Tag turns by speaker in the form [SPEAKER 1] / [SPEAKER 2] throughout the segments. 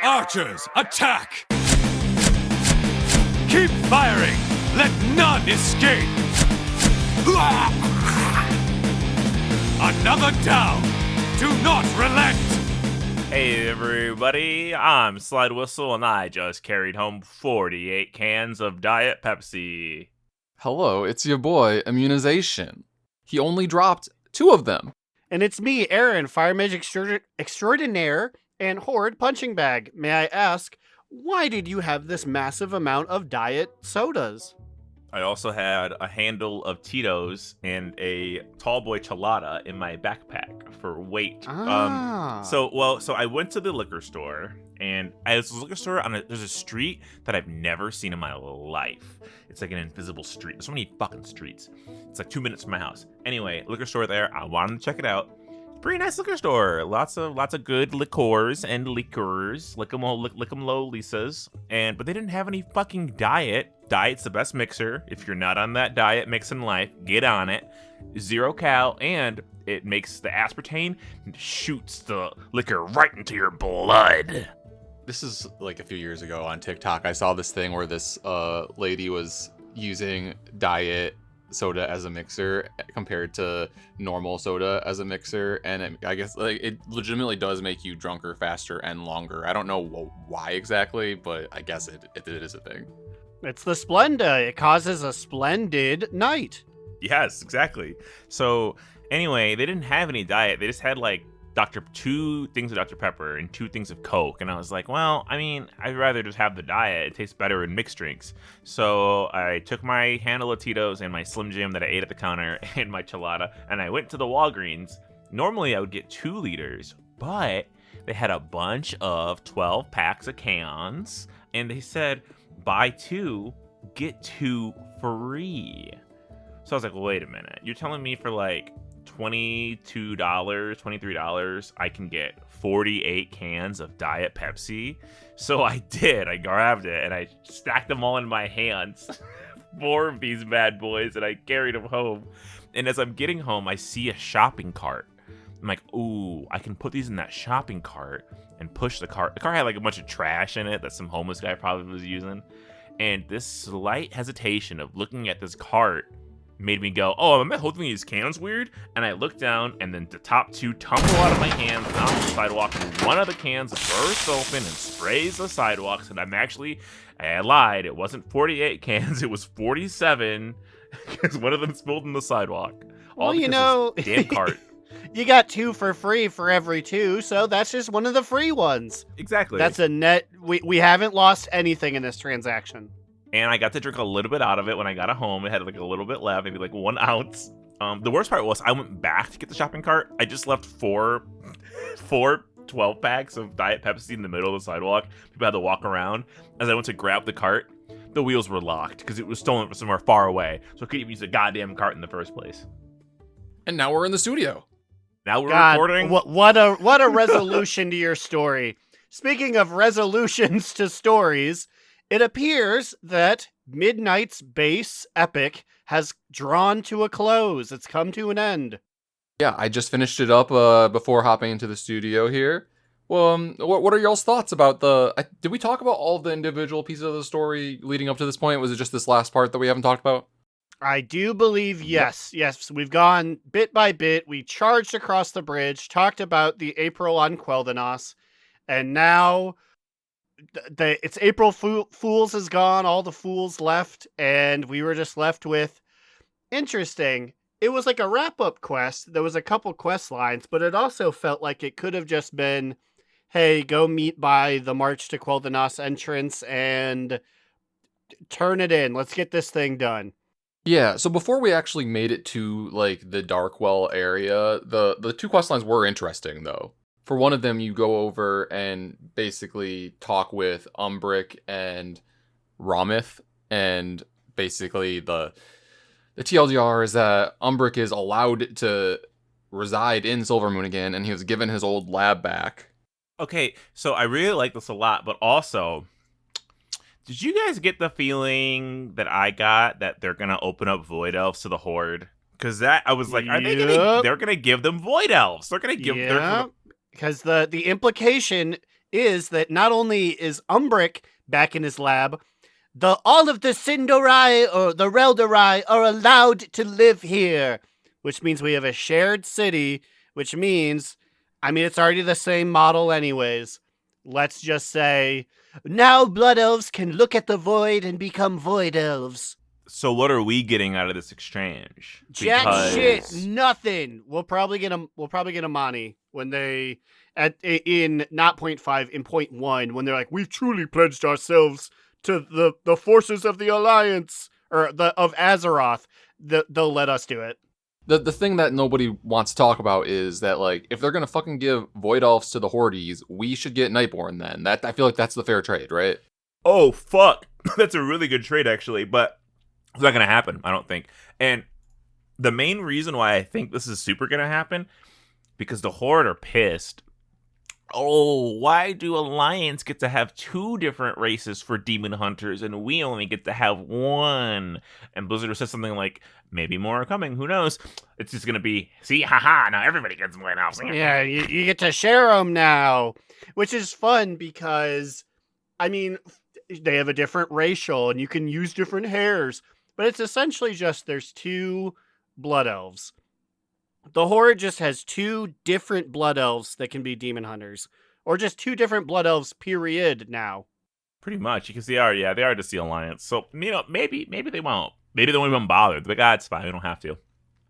[SPEAKER 1] Archers, attack! Keep firing! Let none escape! Another down! Do not relent!
[SPEAKER 2] Hey everybody, I'm Slidewhistle and I just carried home 48 cans of Diet Pepsi.
[SPEAKER 3] Hello, it's your boy, Immunization. He only dropped 2 of them.
[SPEAKER 4] And it's me, Aaron, Fire Mage Extraordinaire and Horde Punching Bag. May I ask, why did you have this massive amount of diet sodas?
[SPEAKER 2] I also had a handle of Tito's and a tall boy chelada in my backpack for weight. So I went to the liquor store, and there's a street that I've never seen in my life. It's like an invisible street. There's so many fucking streets. It's like 2 minutes from my house. Anyway, liquor store there. I wanted to check it out. Pretty nice liquor store. Lots of good liqueurs and liquors. Lick 'em low, Lisas. But they didn't have any fucking diet. Diet's the best mixer. If you're not on that diet mix in life, get on it. 0 cal, and it makes the aspartame and shoots the liquor right into your blood.
[SPEAKER 3] This is like a few years ago on TikTok. I saw this thing where this lady was using diet soda as a mixer compared to normal soda as a mixer, and I guess like it legitimately does make you drunker faster and longer. I don't know why exactly, but I guess it is a thing.
[SPEAKER 4] It's the Splenda. It causes a splendid night.
[SPEAKER 2] Yes, exactly. So anyway, they didn't have any diet. They just had like 2 things of Dr. Pepper and 2 things of Coke. And I was like, well, I mean, I'd rather just have the diet. It tastes better in mixed drinks. So I took my handle of Tito's and my Slim Jim that I ate at the counter and my chelada, and I went to the Walgreens. Normally I would get 2 liters, but they had a bunch of 12 packs of cans, and they said, buy 2, get 2 free. So I was like, well, wait a minute. You're telling me for like $22, $23, I can get 48 cans of Diet Pepsi? So I did. I grabbed it and I stacked them all in my hands. 4 of these bad boys, and I carried them home. And as I'm getting home, I see a shopping cart. I'm like, ooh, I can put these in that shopping cart and push the cart. The cart had like a bunch of trash in it that some homeless guy probably was using. And this slight hesitation of looking at this cart made me go, oh, am I holding these cans weird? And I looked down, and then the top 2 tumble out of my hands and onto the sidewalk, and one of the cans bursts open and sprays the sidewalks. And I lied. It wasn't 48 cans. It was 47, because one of them spilled in the sidewalk.
[SPEAKER 4] Well, you know,
[SPEAKER 2] damn cart.
[SPEAKER 4] You got 2 for free for every 2, so that's just one of the free ones.
[SPEAKER 2] Exactly.
[SPEAKER 4] That's a net. We haven't lost anything in this transaction.
[SPEAKER 2] And I got to drink a little bit out of it when I got home. It had like a little bit left, maybe like 1 ounce. The worst part was I went back to get the shopping cart. I just left 4 12 packs of Diet Pepsi in the middle of the sidewalk. People had to walk around. As I went to grab the cart, the wheels were locked because it was stolen from somewhere far away. So I couldn't even use the goddamn cart in the first place.
[SPEAKER 3] And now we're in the studio.
[SPEAKER 2] Now we're
[SPEAKER 4] God,
[SPEAKER 2] recording.
[SPEAKER 4] What a resolution to your story. Speaking of resolutions to stories, it appears that Midnight's base epic has drawn to a close. It's come to an end.
[SPEAKER 3] Yeah, I just finished it up before hopping into the studio here. Well, what are y'all's thoughts about did we talk about all of the individual pieces of the story leading up to this point? Was it just this last part that we haven't talked about?
[SPEAKER 4] I do believe yes. Yes, we've gone bit by bit. We charged across the bridge, talked about the April on Quel'Thanos, and now it's April Fools is gone, all the fools left, and we were just left with interesting. It was like a wrap-up quest. There was a couple quest lines, but it also felt like it could have just been, hey, go meet by the March to Quel'Thanos entrance and turn it in. Let's get this thing done.
[SPEAKER 3] Yeah, so before we actually made it to like the Darkwell area, the 2 quest lines were interesting though. For one of them, you go over and basically talk with Umbric and Romith, and basically the TLDR is that Umbric is allowed to reside in Silvermoon again, and he was given his old lab back.
[SPEAKER 2] Okay, so I really like this a lot, but also, did you guys get the feeling that I got that they're gonna open up Void Elves to the Horde? Because I was like, they're gonna give them Void Elves? They're gonna give them.
[SPEAKER 4] Because the implication is that not only is Umbric back in his lab, all of the Sindorai or the Reldorai are allowed to live here, which means we have a shared city, which means, it's already the same model anyways. Let's just say, now Blood Elves can look at the void and become Void Elves.
[SPEAKER 2] So what are we getting out of this exchange?
[SPEAKER 4] Jack shit, nothing. We'll probably get a Mani when they in not 0.5 in 0.1 when they're like, we've truly pledged ourselves to the forces of the Alliance or of Azeroth. They'll let us do it.
[SPEAKER 3] The thing that nobody wants to talk about is that, like, if they're gonna fucking give Void Elves to the Hordes, we should get Nightborn then. That I feel like that's the fair trade, right?
[SPEAKER 2] Oh, fuck. That's a really good trade, actually, but it's not going to happen, I don't think. And the main reason why I think this is super going to happen, because the Horde are pissed. Oh, why do Alliance get to have 2 different races for Demon Hunters and we only get to have 1? And Blizzard says something like, maybe more are coming, who knows? It's just going to be, see, haha, now everybody gets Void Elves.
[SPEAKER 4] Yeah, you get to share them now, which is fun because, they have a different racial and you can use different hairs. But it's essentially just there's 2 Blood Elves. The Horde just has 2 different Blood Elves that can be Demon Hunters. Or just 2 different Blood Elves, period, now.
[SPEAKER 2] Pretty much, because they are just the Alliance. So, maybe they won't. Maybe they won't even bother. But it's fine, we don't have to.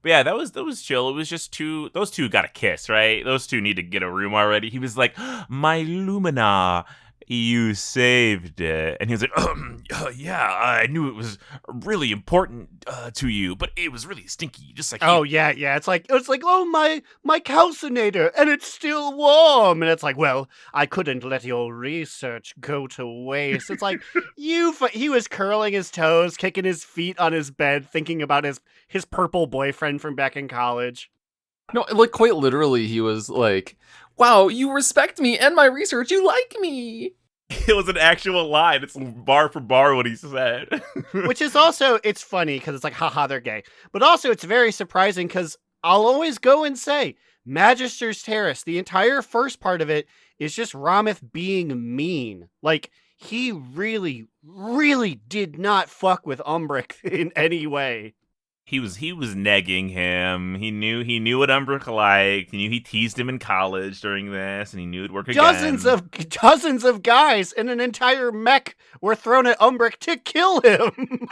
[SPEAKER 2] But yeah, that was chill. It was just those 2 got a kiss, right? Those 2 need to get a room already. He was like, my Lumina, you saved it. And he was like, yeah, I knew it was really important to you, but it was really stinky, just like you.
[SPEAKER 4] Yeah. It's like, oh, my calcinator, and it's still warm. And it's like, well, I couldn't let your research go to waste. It's like, he was curling his toes, kicking his feet on his bed, thinking about his purple boyfriend from back in college.
[SPEAKER 3] No, like, quite literally, he was like, wow, you respect me and my research, you like me.
[SPEAKER 2] It was an actual line. It's bar for bar what he said.
[SPEAKER 4] Which is also, it's funny because it's like, haha, they're gay. But also, it's very surprising because I'll always go and say, Magister's Terrace, the entire first part of it is just Ramith being mean. Like, he really, really did not fuck with Umbric in any way.
[SPEAKER 2] He was negging him. He knew what Umbric liked. He knew he teased him in college during this, and he knew it'd work again.
[SPEAKER 4] Dozens of guys in an entire mech were thrown at Umbric to kill him.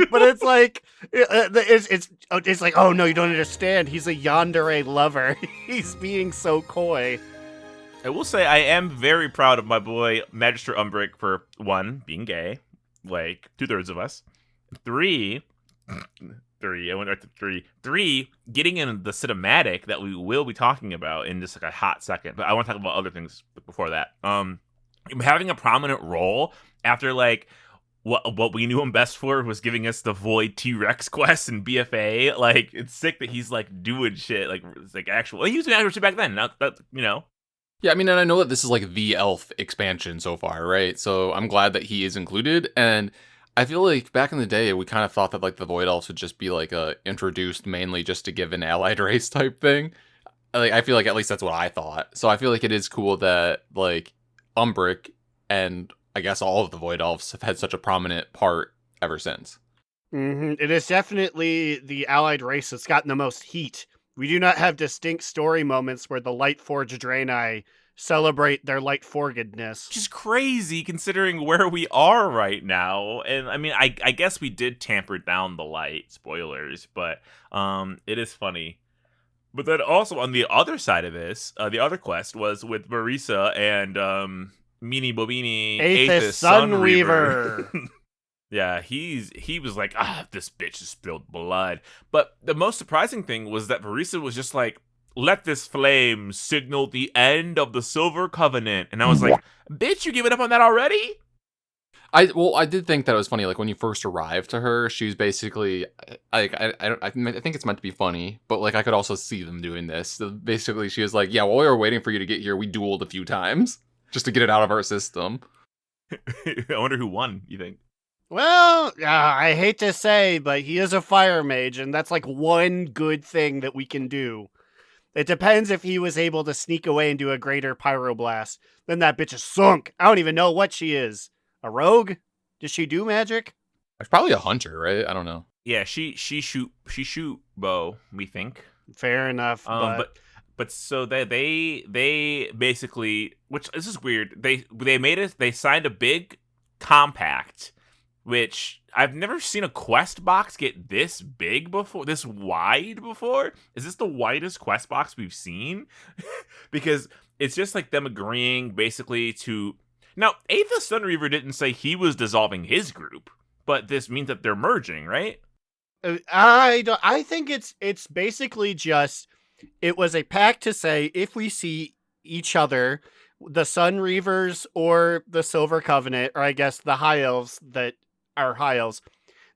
[SPEAKER 4] But it's like it's like, oh no, you don't understand. He's a yandere lover. He's being so coy.
[SPEAKER 2] I will say I am very proud of my boy Magister Umbric for 1, being gay, like 2/3 of us. 3, I went right to 3. 3, getting in the cinematic that we will be talking about in just like a hot second. But I want to talk about other things before that. Having a prominent role after like what we knew him best for was giving us the Void T-Rex quest and BFA. Like, it's sick that he's like doing shit like it's like actual. Like, he was doing actual shit back then. Not that,
[SPEAKER 3] Yeah, and I know that this is like the elf expansion so far, right? So I'm glad that he is included, and I feel like back in the day, we kind of thought that like the Void Elves would just be like introduced mainly just to give an allied race type thing. Like, I feel like at least that's what I thought. So I feel like it is cool that like Umbric and I guess all of the Void Elves have had such a prominent part ever since.
[SPEAKER 4] Mm-hmm. It is definitely the allied race that's gotten the most heat. We do not have distinct story moments where the Lightforged Draenei celebrate their Lightforgedness.
[SPEAKER 2] Which is crazy considering where we are right now. And I guess we did tamper down the light, spoilers, but it is funny. But then also on the other side of this, the other quest was with Marisa and Meanie Bobini
[SPEAKER 4] Aethys Sunweaver.
[SPEAKER 2] Yeah, he was like, this bitch has spilled blood. But the most surprising thing was that Marisa was just like, let this flame signal the end of the Silver Covenant. And I was like, bitch, you giving up on that already?
[SPEAKER 3] I did think that it was funny. Like, when you first arrived to her, she was basically like, I think it's meant to be funny, but like I could also see them doing this. So basically, she was like, yeah, while we were waiting for you to get here, we dueled a few times just to get it out of our system.
[SPEAKER 2] I wonder who won, you think?
[SPEAKER 4] Well, I hate to say, but he is a fire mage, and that's like one good thing that we can do. It depends if he was able to sneak away and do a greater pyroblast. Then that bitch is sunk. I don't even know what she is. A rogue? Does she do magic?
[SPEAKER 3] It's probably a hunter, right? I don't know.
[SPEAKER 2] Yeah, she shoot bow, we think.
[SPEAKER 4] Fair enough.
[SPEAKER 2] But so they basically, which this is weird. They signed a big compact, which I've never seen a quest box get this big before, this wide before. Is this the widest quest box we've seen? Because it's just like them agreeing basically to. Now, Aethys Sunreaver didn't say he was dissolving his group, but this means that they're merging, right?
[SPEAKER 4] I think it's basically just, it was a pact to say if we see each other, the Sunreavers or the Silver Covenant, or I guess the High Elves that are High Elves,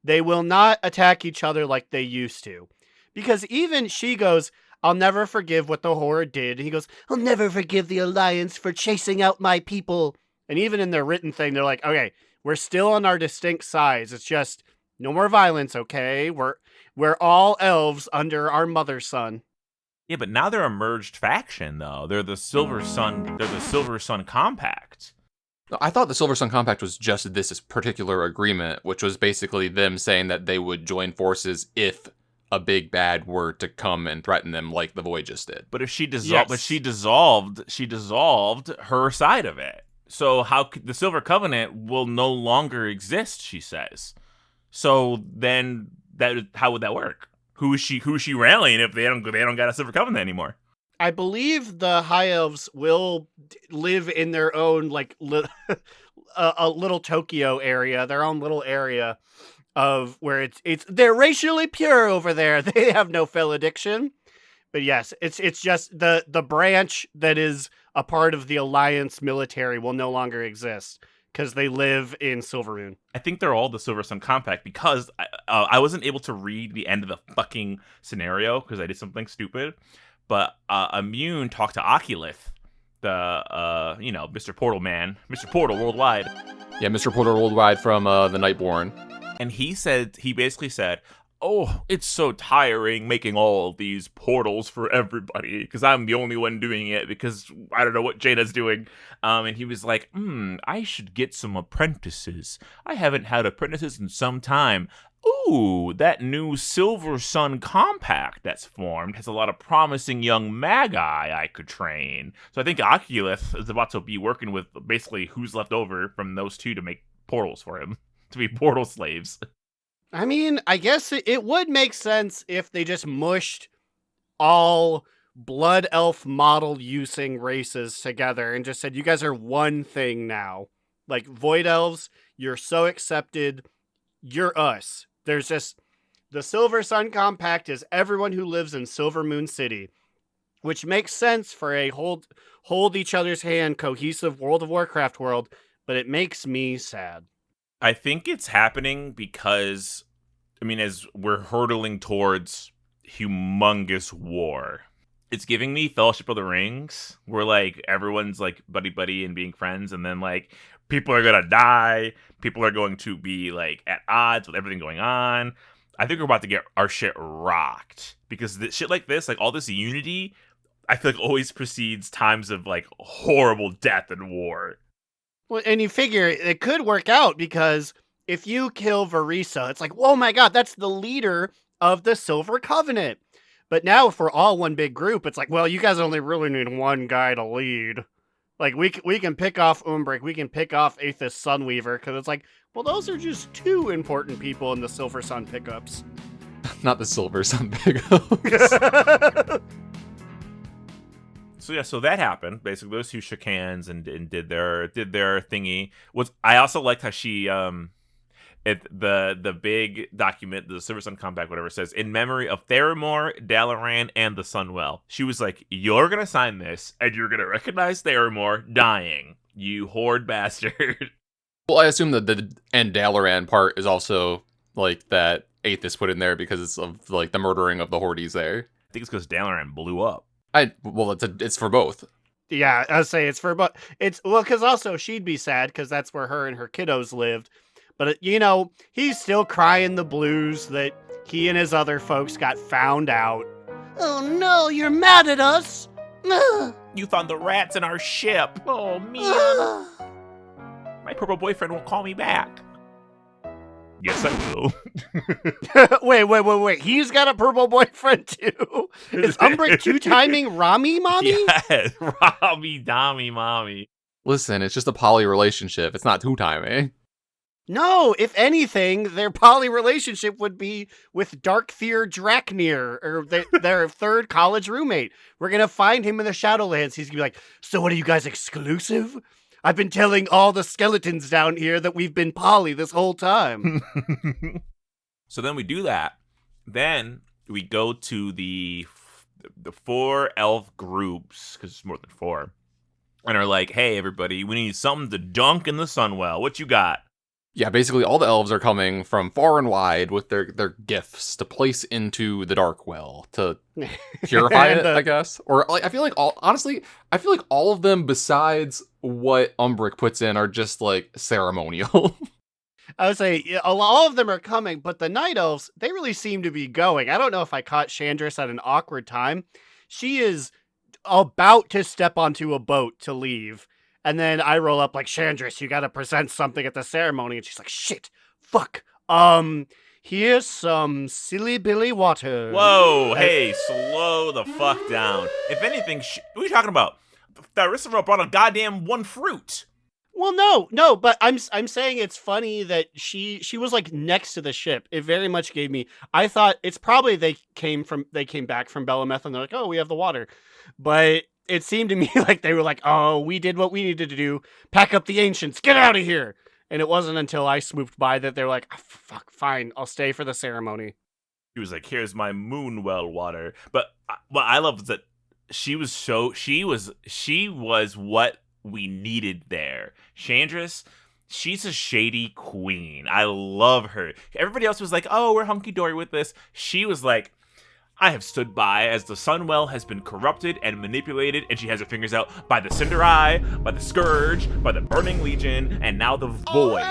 [SPEAKER 4] they will not attack each other like they used to. Because even she goes, I'll never forgive what the Horde did. And he goes, I'll never forgive the Alliance for chasing out my people. And even in their written thing, they're like, okay, we're still on our distinct sides. It's just no more violence, okay? We're all elves under our mother sun.
[SPEAKER 2] Yeah, but now they're a merged faction, though. They're the Silver Sun. They're the Silver Sun Compact.
[SPEAKER 3] I thought the Silver Sun Compact was just this particular agreement, which was basically them saying that they would join forces if a big bad were to come and threaten them, like the Void just did.
[SPEAKER 2] But if she dissolved, she dissolved her side of it. So how could the Silver Covenant will no longer exist? She says. So then, how would that work? Who is she rallying if they don't got a Silver Covenant anymore?
[SPEAKER 4] I believe the High Elves will live in their own like a little Tokyo area, their own little area of where they're racially pure over there. They have no felediction. But yes, it's just the branch that is a part of the Alliance military will no longer exist because they live in Silvermoon.
[SPEAKER 2] I think they're all the Silver Sun Compact because I wasn't able to read the end of the fucking scenario because I did something stupid. But Immune talked to Oculith, the Mr. Portal man, Mr. Portal Worldwide.
[SPEAKER 3] Yeah, Mr. Portal Worldwide from the Nightborn.
[SPEAKER 2] And he basically said, oh, it's so tiring making all of these portals for everybody because I'm the only one doing it because I don't know what Jaina's doing. And he was like, I should get some apprentices. I haven't had apprentices in some time. Ooh, that new Silver Sun Compact that's formed has a lot of promising young magi I could train. So I think Oculith is about to be working with basically who's left over from those two to make portals for him, to be portal slaves.
[SPEAKER 4] I mean, I guess it would make sense if they just mushed all Blood Elf model using races together and just said, you guys are one thing now. Like, Void Elves, you're so accepted, you're us. There's just, the Silver Sun Compact is everyone who lives in Silvermoon City, which makes sense for a hold each other's hand cohesive World of Warcraft world, but it makes me sad.
[SPEAKER 2] I think it's happening because, as we're hurtling towards humongous war, it's giving me Fellowship of the Rings, where, like, everyone's, like, buddy-buddy and being friends, and then, like, people are gonna die, people are going to be, like, at odds with everything going on. I think we're about to get our shit rocked, because shit like this, like, all this unity, I feel like always precedes times of, like, horrible death and war.
[SPEAKER 4] Well, and you figure it could work out because if you kill Verisa, it's like, oh my god, that's the leader of the Silver Covenant. But now if we're all one big group, it's like, well, you guys only really need one guy to lead. Like, we can pick off Umbric, we can pick off Aethys Sunweaver, because it's like, well, those are just two important people in the Silver Sun pickups.
[SPEAKER 3] Not the Silver Sun pickups.
[SPEAKER 2] So that happened. Basically, those two shook hands and did their thingy. I also liked how she the big document, the Silver Sun Compact, whatever, says in memory of Theramore, Dalaran, and the Sunwell. She was like, "You're gonna sign this, and you're gonna recognize Theramore dying. You Horde bastard."
[SPEAKER 3] Well, I assume that the and Dalaran part is also like that Aethys put in there because it's of like the murdering of the Hordes there.
[SPEAKER 2] I think it's because Dalaran blew up.
[SPEAKER 3] It's for both.
[SPEAKER 4] Yeah, I'd say it's for both. Because also she'd be sad because that's where her and her kiddos lived. But, he's still crying the blues that he and his other folks got found out. Oh no, you're mad at us?
[SPEAKER 2] You found the rats in our ship. Oh, man. My purple boyfriend won't call me back. Yes, I will.
[SPEAKER 4] Wait. He's got a purple boyfriend too. Is Umbra two-timing Rami mommy?
[SPEAKER 2] Yes, Robbie, Dommy, mommy.
[SPEAKER 3] Listen, it's just a poly relationship. It's not two-timing.
[SPEAKER 4] No, if anything, their poly relationship would be with Dark Theer Draknir, or their third college roommate. We're gonna find him in the Shadowlands. He's gonna be like, so what are you guys, exclusive? I've been telling all the skeletons down here that we've been poly this whole time.
[SPEAKER 2] So then we do that. Then we go to the 4 elf groups, because it's more than 4, and are like, hey, everybody, we need something to dunk in the Sunwell. What you got?
[SPEAKER 3] Yeah, basically all the elves are coming from far and wide with their gifts to place into the dark well to purify it, I guess. Or like I feel like all of them besides what Umbric puts in are just like ceremonial.
[SPEAKER 4] I would say all of them are coming, but the Night Elves, they really seem to be going. I don't know if I caught Chandris at an awkward time. She is about to step onto a boat to leave. And then I roll up like, Chandris, you gotta present something at the ceremony. And she's like, shit, fuck. Here's some silly billy water.
[SPEAKER 2] Whoa, hey, slow the fuck down. If anything, what are you talking about? Thyrisova brought a goddamn 1 fruit.
[SPEAKER 4] Well, no, but I'm saying it's funny that she was like next to the ship. It very much gave me, I thought it's probably they came back from Belemeth and they're like, oh, we have the water. But it seemed to me like they were like, oh, we did what we needed to do. Pack up the ancients. Get out of here. And it wasn't until I swooped by that they were like, oh, fuck, fine. I'll stay for the ceremony.
[SPEAKER 2] He was like, here's my moonwell water. But what I love is that she was what we needed there. Chandris, she's a shady queen. I love her. Everybody else was like, oh, we're hunky-dory with this. She was like, I have stood by as the Sunwell has been corrupted and manipulated, and she has her fingers out by the Cinder Eye, by the Scourge, by the Burning Legion, and now the Void.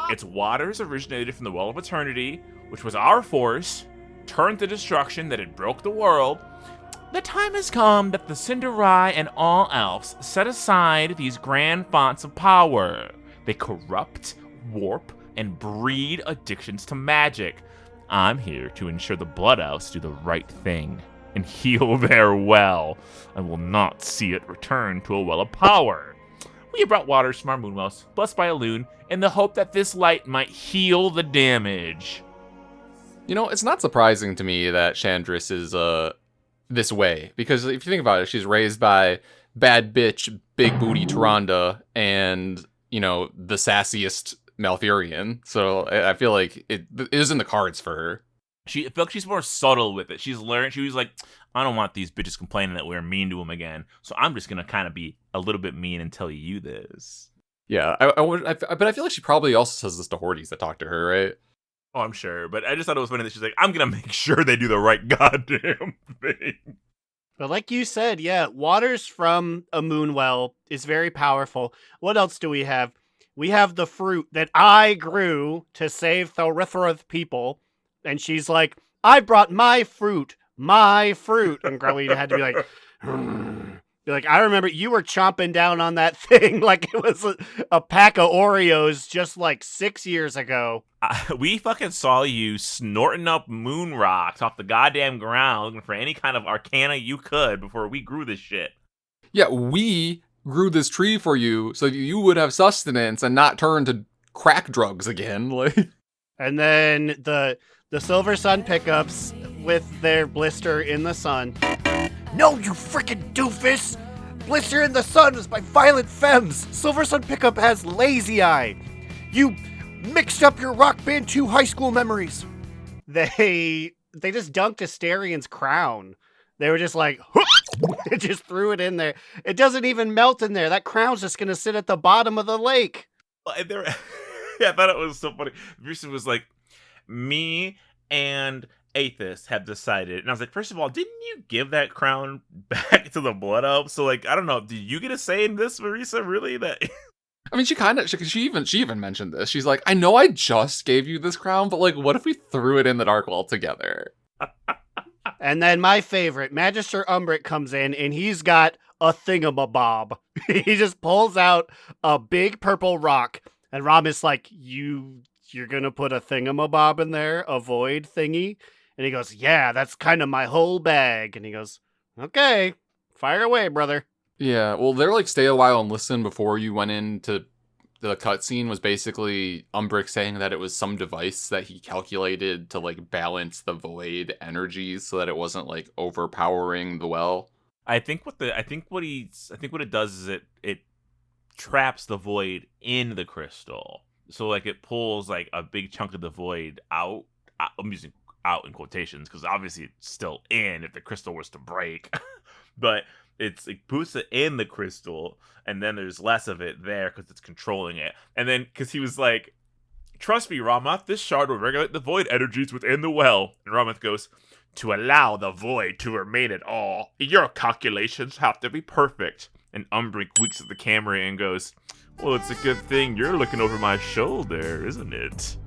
[SPEAKER 2] Its waters originated from the Well of Eternity, which was our force, turned to destruction that had broke the world. The time has come that the Cinder Eye and all elves set aside these grand fonts of power. They corrupt, warp, and breed addictions to magic. I'm here to ensure the Blood Elves do the right thing and heal their well. I will not see it return to a well of power. We have brought waters from our moonwells, blessed by a loon, in the hope that this light might heal the damage.
[SPEAKER 3] You know, it's not surprising to me that Chandris is this way, because if you think about it, she's raised by bad bitch, big booty Tyrande, and, you know, the sassiest Malfurion, so I feel like it is in the cards for her.
[SPEAKER 2] I feel like she's more subtle with it. She's learned. She was like, I don't want these bitches complaining that we're mean to them again, so I'm just gonna kind of be a little bit mean and tell you this.
[SPEAKER 3] Yeah, but I feel like she probably also says this to Hordes that talk to her, right?
[SPEAKER 2] Oh, I'm sure, but I just thought it was funny that she's like, I'm gonna make sure they do the right goddamn thing.
[SPEAKER 4] But like you said, yeah, waters from a moonwell is very powerful. What else do we have? We have the fruit that I grew to save Thorithroth people. And she's like, I brought my fruit. And Growlita had to be like, I remember you were chomping down on that thing like it was a pack of Oreos just like 6 years ago.
[SPEAKER 2] We fucking saw you snorting up moon rocks off the goddamn ground looking for any kind of arcana you could before we grew this shit.
[SPEAKER 3] Yeah, we grew this tree for you so you would have sustenance and not turn to crack drugs again. Like,
[SPEAKER 4] and then the Silver Sun pickups with their blister in the sun. No, you frickin' doofus! Blister in the Sun is by Violent Femmes. Silver Sun pickup has Lazy Eye. You mixed up your Rock Band 2 high school memories. They just dunked Astarion's crown. They were just like, it just threw it in there. It doesn't even melt in there. That crown's just gonna sit at the bottom of the lake.
[SPEAKER 2] Yeah, I thought it was so funny. Bruce was like, me and Aethys have decided, and I was like, first of all, didn't you give that crown back to the Blood Elves? So like, I don't know, did you get a say in this, Marisa? Really? That
[SPEAKER 3] I mean, she even mentioned this. She's like, I know I just gave you this crown, but like, what if we threw it in the Dark Well together?
[SPEAKER 4] And then my favorite, Magister Umbric comes in, and he's got a thingamabob. He just pulls out a big purple rock, and Rom is like, you're gonna put a thingamabob in there, a void thingy? And he goes, yeah, that's kind of my whole bag. And he goes, okay, fire away, brother.
[SPEAKER 3] Yeah, well, they're like stay a while and listen before you went into the cutscene was basically Umbric saying that it was some device that he calculated to like balance the void energies so that it wasn't like overpowering the well.
[SPEAKER 2] I think what it does is it traps the void in the crystal. So like it pulls like a big chunk of the void out. I'm using out in quotations because obviously it's still in if the crystal was to break. But it boosts it in the crystal, and then there's less of it there because it's controlling it. And then because he was like, trust me, Ramath, this shard will regulate the void energies within the well. And Ramath goes, to allow the void to remain at all, your calculations have to be perfect. And Umbric winks at the camera and goes, well, it's a good thing you're looking over my shoulder, isn't it?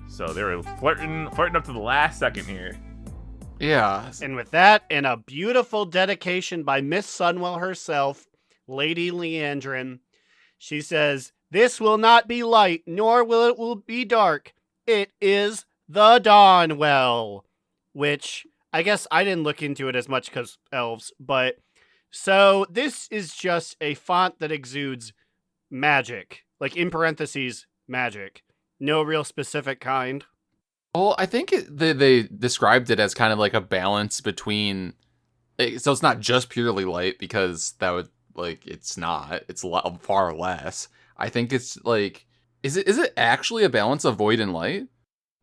[SPEAKER 2] So they're flirting up to the last second here.
[SPEAKER 3] Yeah.
[SPEAKER 4] And with that, and a beautiful dedication by Miss Sunwell herself, Lady Leandrin, she says, this will not be light, nor will it be dark. It is the Dawnwell. Which, I guess I didn't look into it as much because elves, but so this is just a font that exudes magic, like in parentheses, magic. No real specific kind.
[SPEAKER 3] Well, I think they described it as kind of like a balance between, so it's not just purely light because that would like it's not. It's far less. I think it's like, is it actually a balance of void and light?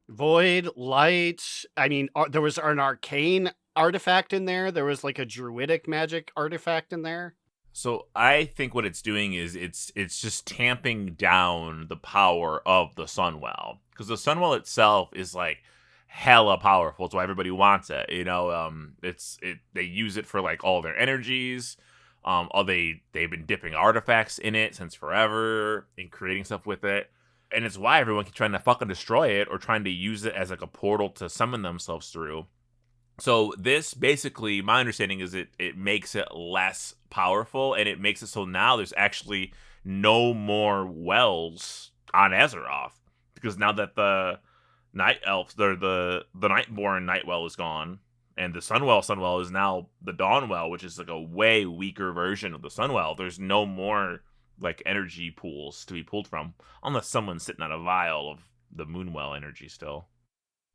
[SPEAKER 4] Void, light. I mean, there was an arcane artifact in there. There was like a druidic magic artifact in there.
[SPEAKER 2] So I think what it's doing is it's just tamping down the power of the Sunwell, because the Sunwell itself is like hella powerful. It's why everybody wants it. You know, they use it for like all their energies. They've been dipping artifacts in it since forever and creating stuff with it. And it's why everyone keeps trying to fucking destroy it or trying to use it as like a portal to summon themselves through. So this basically, my understanding is it makes it less powerful, and it makes it so now there's actually no more wells on Azeroth, because now that the Night Elves, the Nightborn Nightwell is gone, and the Sunwell is now the Dawnwell, which is like a way weaker version of the Sunwell. There's no more like energy pools to be pulled from, unless someone's sitting on a vial of the Moonwell energy still.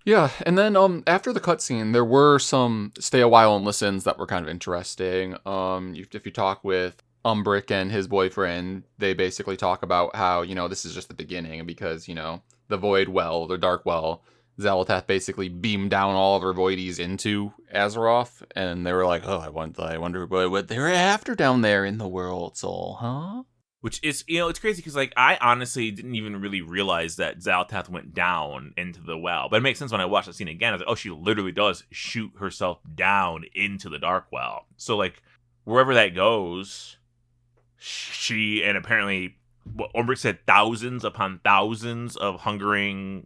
[SPEAKER 3] Yeah, and then after the cutscene, there were some stay a while and listens that were kind of interesting. If you talk with Umbric and his boyfriend, they basically talk about how, you know, this is just the beginning because, you know, the Void Well, the Dark Well, Xal'atath basically beamed down all of her voidies into Azeroth, and they were like, oh, I wonder what they're after down there in the world soul, huh?
[SPEAKER 2] Which is, you know, it's crazy because, like, I honestly didn't even really realize that Xal'atath went down into the well. But it makes sense when I watched the scene again. I was like, oh, she literally does shoot herself down into the Dark Well. So, like, wherever that goes, she, and apparently, what Umbric said, thousands upon thousands of hungering,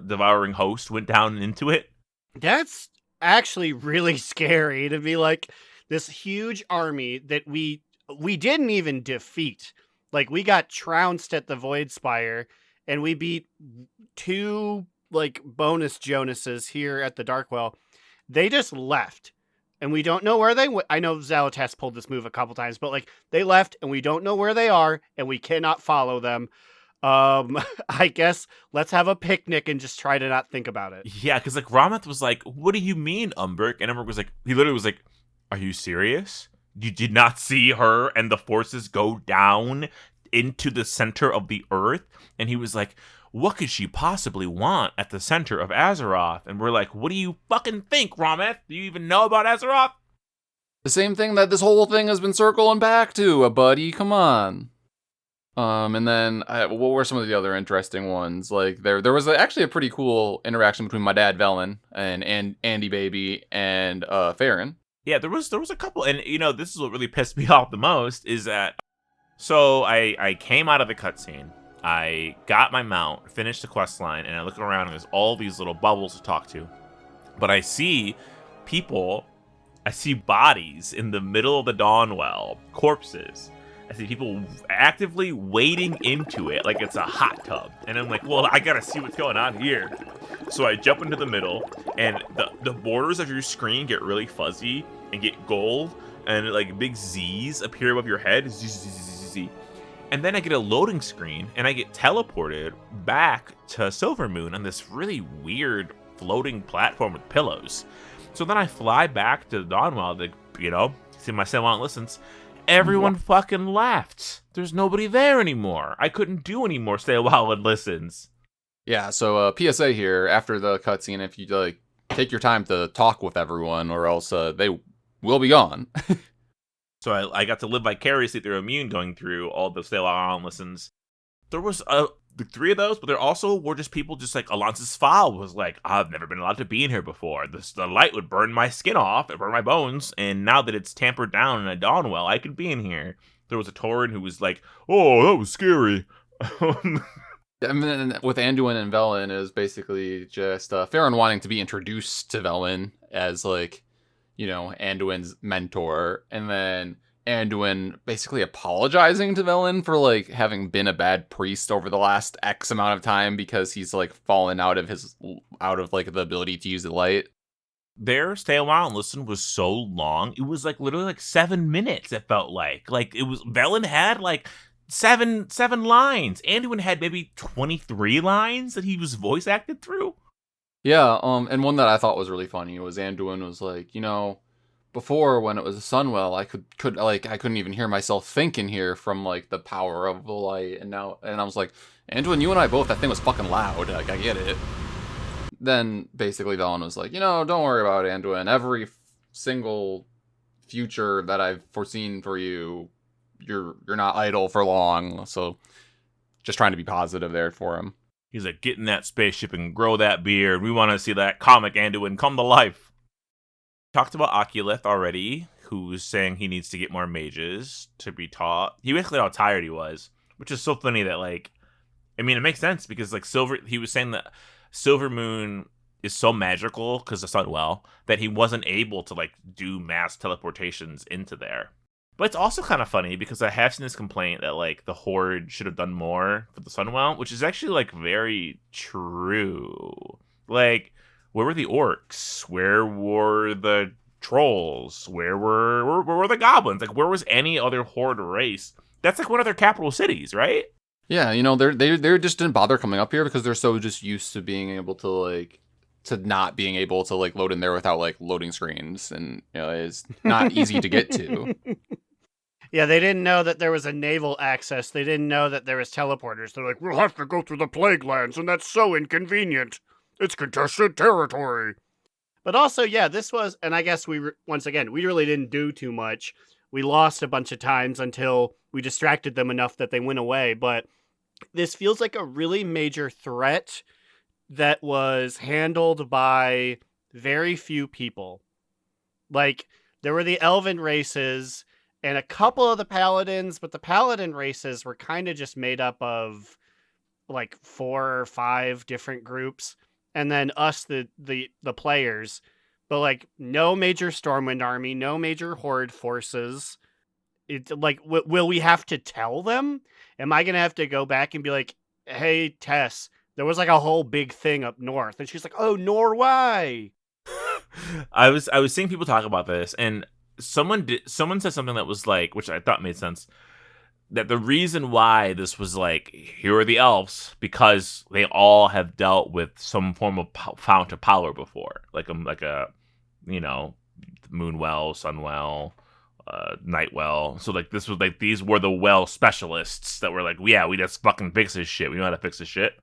[SPEAKER 2] devouring hosts went down into it.
[SPEAKER 4] That's actually really scary to be like this huge army that we didn't even defeat. Like, we got trounced at the Void Spire, and we beat 2, like, bonus Jonases here at the Darkwell. They just left, and we don't know where they went. I know Xal'atath pulled this move a couple times, but, like, they left, and we don't know where they are, and we cannot follow them. I guess let's have a picnic and just try to not think about it.
[SPEAKER 2] Yeah, because, like, Ramath was like, what do you mean, Umbric? And Umbric was like, he literally was like, are you serious? You did not see her and the forces go down into the center of the earth? And he was like, what could she possibly want at the center of Azeroth? And we're like, what do you fucking think, Ramath? Do you even know about Azeroth?
[SPEAKER 3] The same thing that this whole thing has been circling back to, buddy. Come on. And then what were some of the other interesting ones? Like there was actually a pretty cool interaction between my dad Velen and Andy Baby and Farron.
[SPEAKER 2] Yeah, there was a couple, and you know, this is what really pissed me off the most is that, so I came out of the cutscene, I got my mount, finished the quest line, and I look around and there's all these little bubbles to talk to, but I see people. I see bodies in the middle of the Dawnwell, corpses. I see people actively wading into it like it's a hot tub. And I'm like, well, I gotta see what's going on here. So I jump into the middle, and the borders of your screen get really fuzzy and get gold, and like big Z's appear above your head. Z. And then I get a loading screen, and I get teleported back to Silvermoon on this really weird floating platform with pillows. So then I fly back to the Dawnwell to, see my Silent listens. Everyone fucking left. There's nobody there anymore. I couldn't do any more Stay a While and listens.
[SPEAKER 3] Yeah, so PSA here, after the cutscene, if you take your time to talk with everyone, or else they will be gone.
[SPEAKER 2] So I got to live vicariously through Immune going through all the Stay a While and listens. There was the 3 of those, but there also were just people just like Alonce's file was like, I've never been allowed to be in here before. The light would burn my skin off, it burned my bones, and now that it's tampered down in a Dawnwell, I can be in here. There was a Tauren who was like, oh, that was scary.
[SPEAKER 3] And then with Anduin and Velen is basically just Farron wanting to be introduced to Velen as Anduin's mentor, and then Anduin basically apologizing to Velen for having been a bad priest over the last X amount of time because he's fallen out of the ability to use the light.
[SPEAKER 2] Their Stay a While and Listen was so long. It was literally 7 minutes. It felt like it was Velen had seven lines. Anduin had maybe 23 lines that he was voice acted through.
[SPEAKER 3] Yeah, and one that I thought was really funny was Anduin was like, before when it was a Sunwell, I couldn't even hear myself think in here from the power of the light, and I was like, Anduin, you and I both, that thing was fucking loud. I get it. Then basically Velen was like, don't worry about it, Anduin. Every single future that I've foreseen for you, you're not idle for long. So just trying to be positive there for him.
[SPEAKER 2] He's like, get in that spaceship and grow that beard. We want to see that comic Anduin come to life. Talked about Oculith already, who's saying he needs to get more mages to be taught. He basically how tired he was, which is so funny that it makes sense because he was saying that Silvermoon is so magical because the Sunwell that he wasn't able to do mass teleportations into there. But it's also kind of funny because I have seen this complaint that the Horde should have done more for the Sunwell, which is actually very true. Where were the orcs? Where were the trolls? Where were the goblins? Where was any other Horde race? That's one of their capital cities, right?
[SPEAKER 3] Yeah, they just didn't bother coming up here because they're so just used to being able to not being able to load in there without loading screens, and it's not easy to get to.
[SPEAKER 4] Yeah, they didn't know that there was a naval access. They didn't know that there was teleporters. They're like, we'll have to go through the Plague Lands, and that's so inconvenient. It's contested territory. But also, yeah, this was, and I guess we really didn't do too much. We lost a bunch of times until we distracted them enough that they went away. But this feels like a really major threat that was handled by very few people. There were the elven races and a couple of the paladins, but the paladin races were kind of just made up of 4 or 5 different groups. And then us, the players, but no major Stormwind army, no major Horde forces. It's will we have to tell them? Am I gonna have to go back and be like, hey Tess, there was a whole big thing up north, and she's like, oh, Norway.
[SPEAKER 2] I was seeing people talk about this, and someone said something that was which I thought made sense. That the reason why this was here are the elves, because they all have dealt with some form of fount of power before, like a Moonwell, Sunwell, Nightwell. So this was these were the well specialists that were yeah, we just fucking fix this shit. We know how to fix this shit.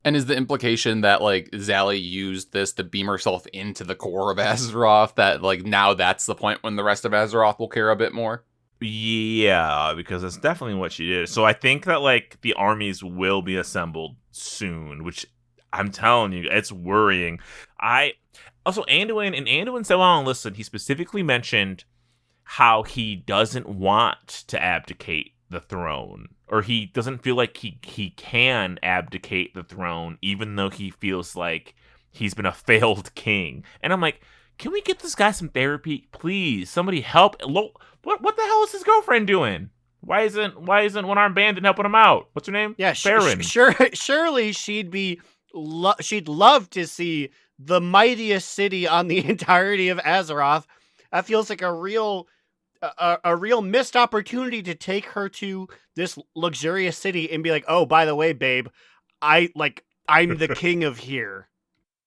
[SPEAKER 3] And is the implication that Zali used this to beam herself into the core of Azeroth? That now that's the point when the rest of Azeroth will care a bit more?
[SPEAKER 2] Yeah, because that's definitely what she did. So I think that the armies will be assembled soon, which I'm telling you, it's worrying. Anduin said, well, listen, he specifically mentioned how he doesn't want to abdicate the throne, or he doesn't feel like he can abdicate the throne, even though he feels like he's been a failed king. And I'm like, can we get this guy some therapy, please? Somebody help. What the hell is his girlfriend doing? Why isn't One Armed Bandit helping him out? What's her name?
[SPEAKER 4] Yeah,
[SPEAKER 2] Farron.
[SPEAKER 4] surely she'd love to see the mightiest city on the entirety of Azeroth. That feels like a real missed opportunity to take her to this luxurious city and be like, oh, by the way, babe, I'm the king of here.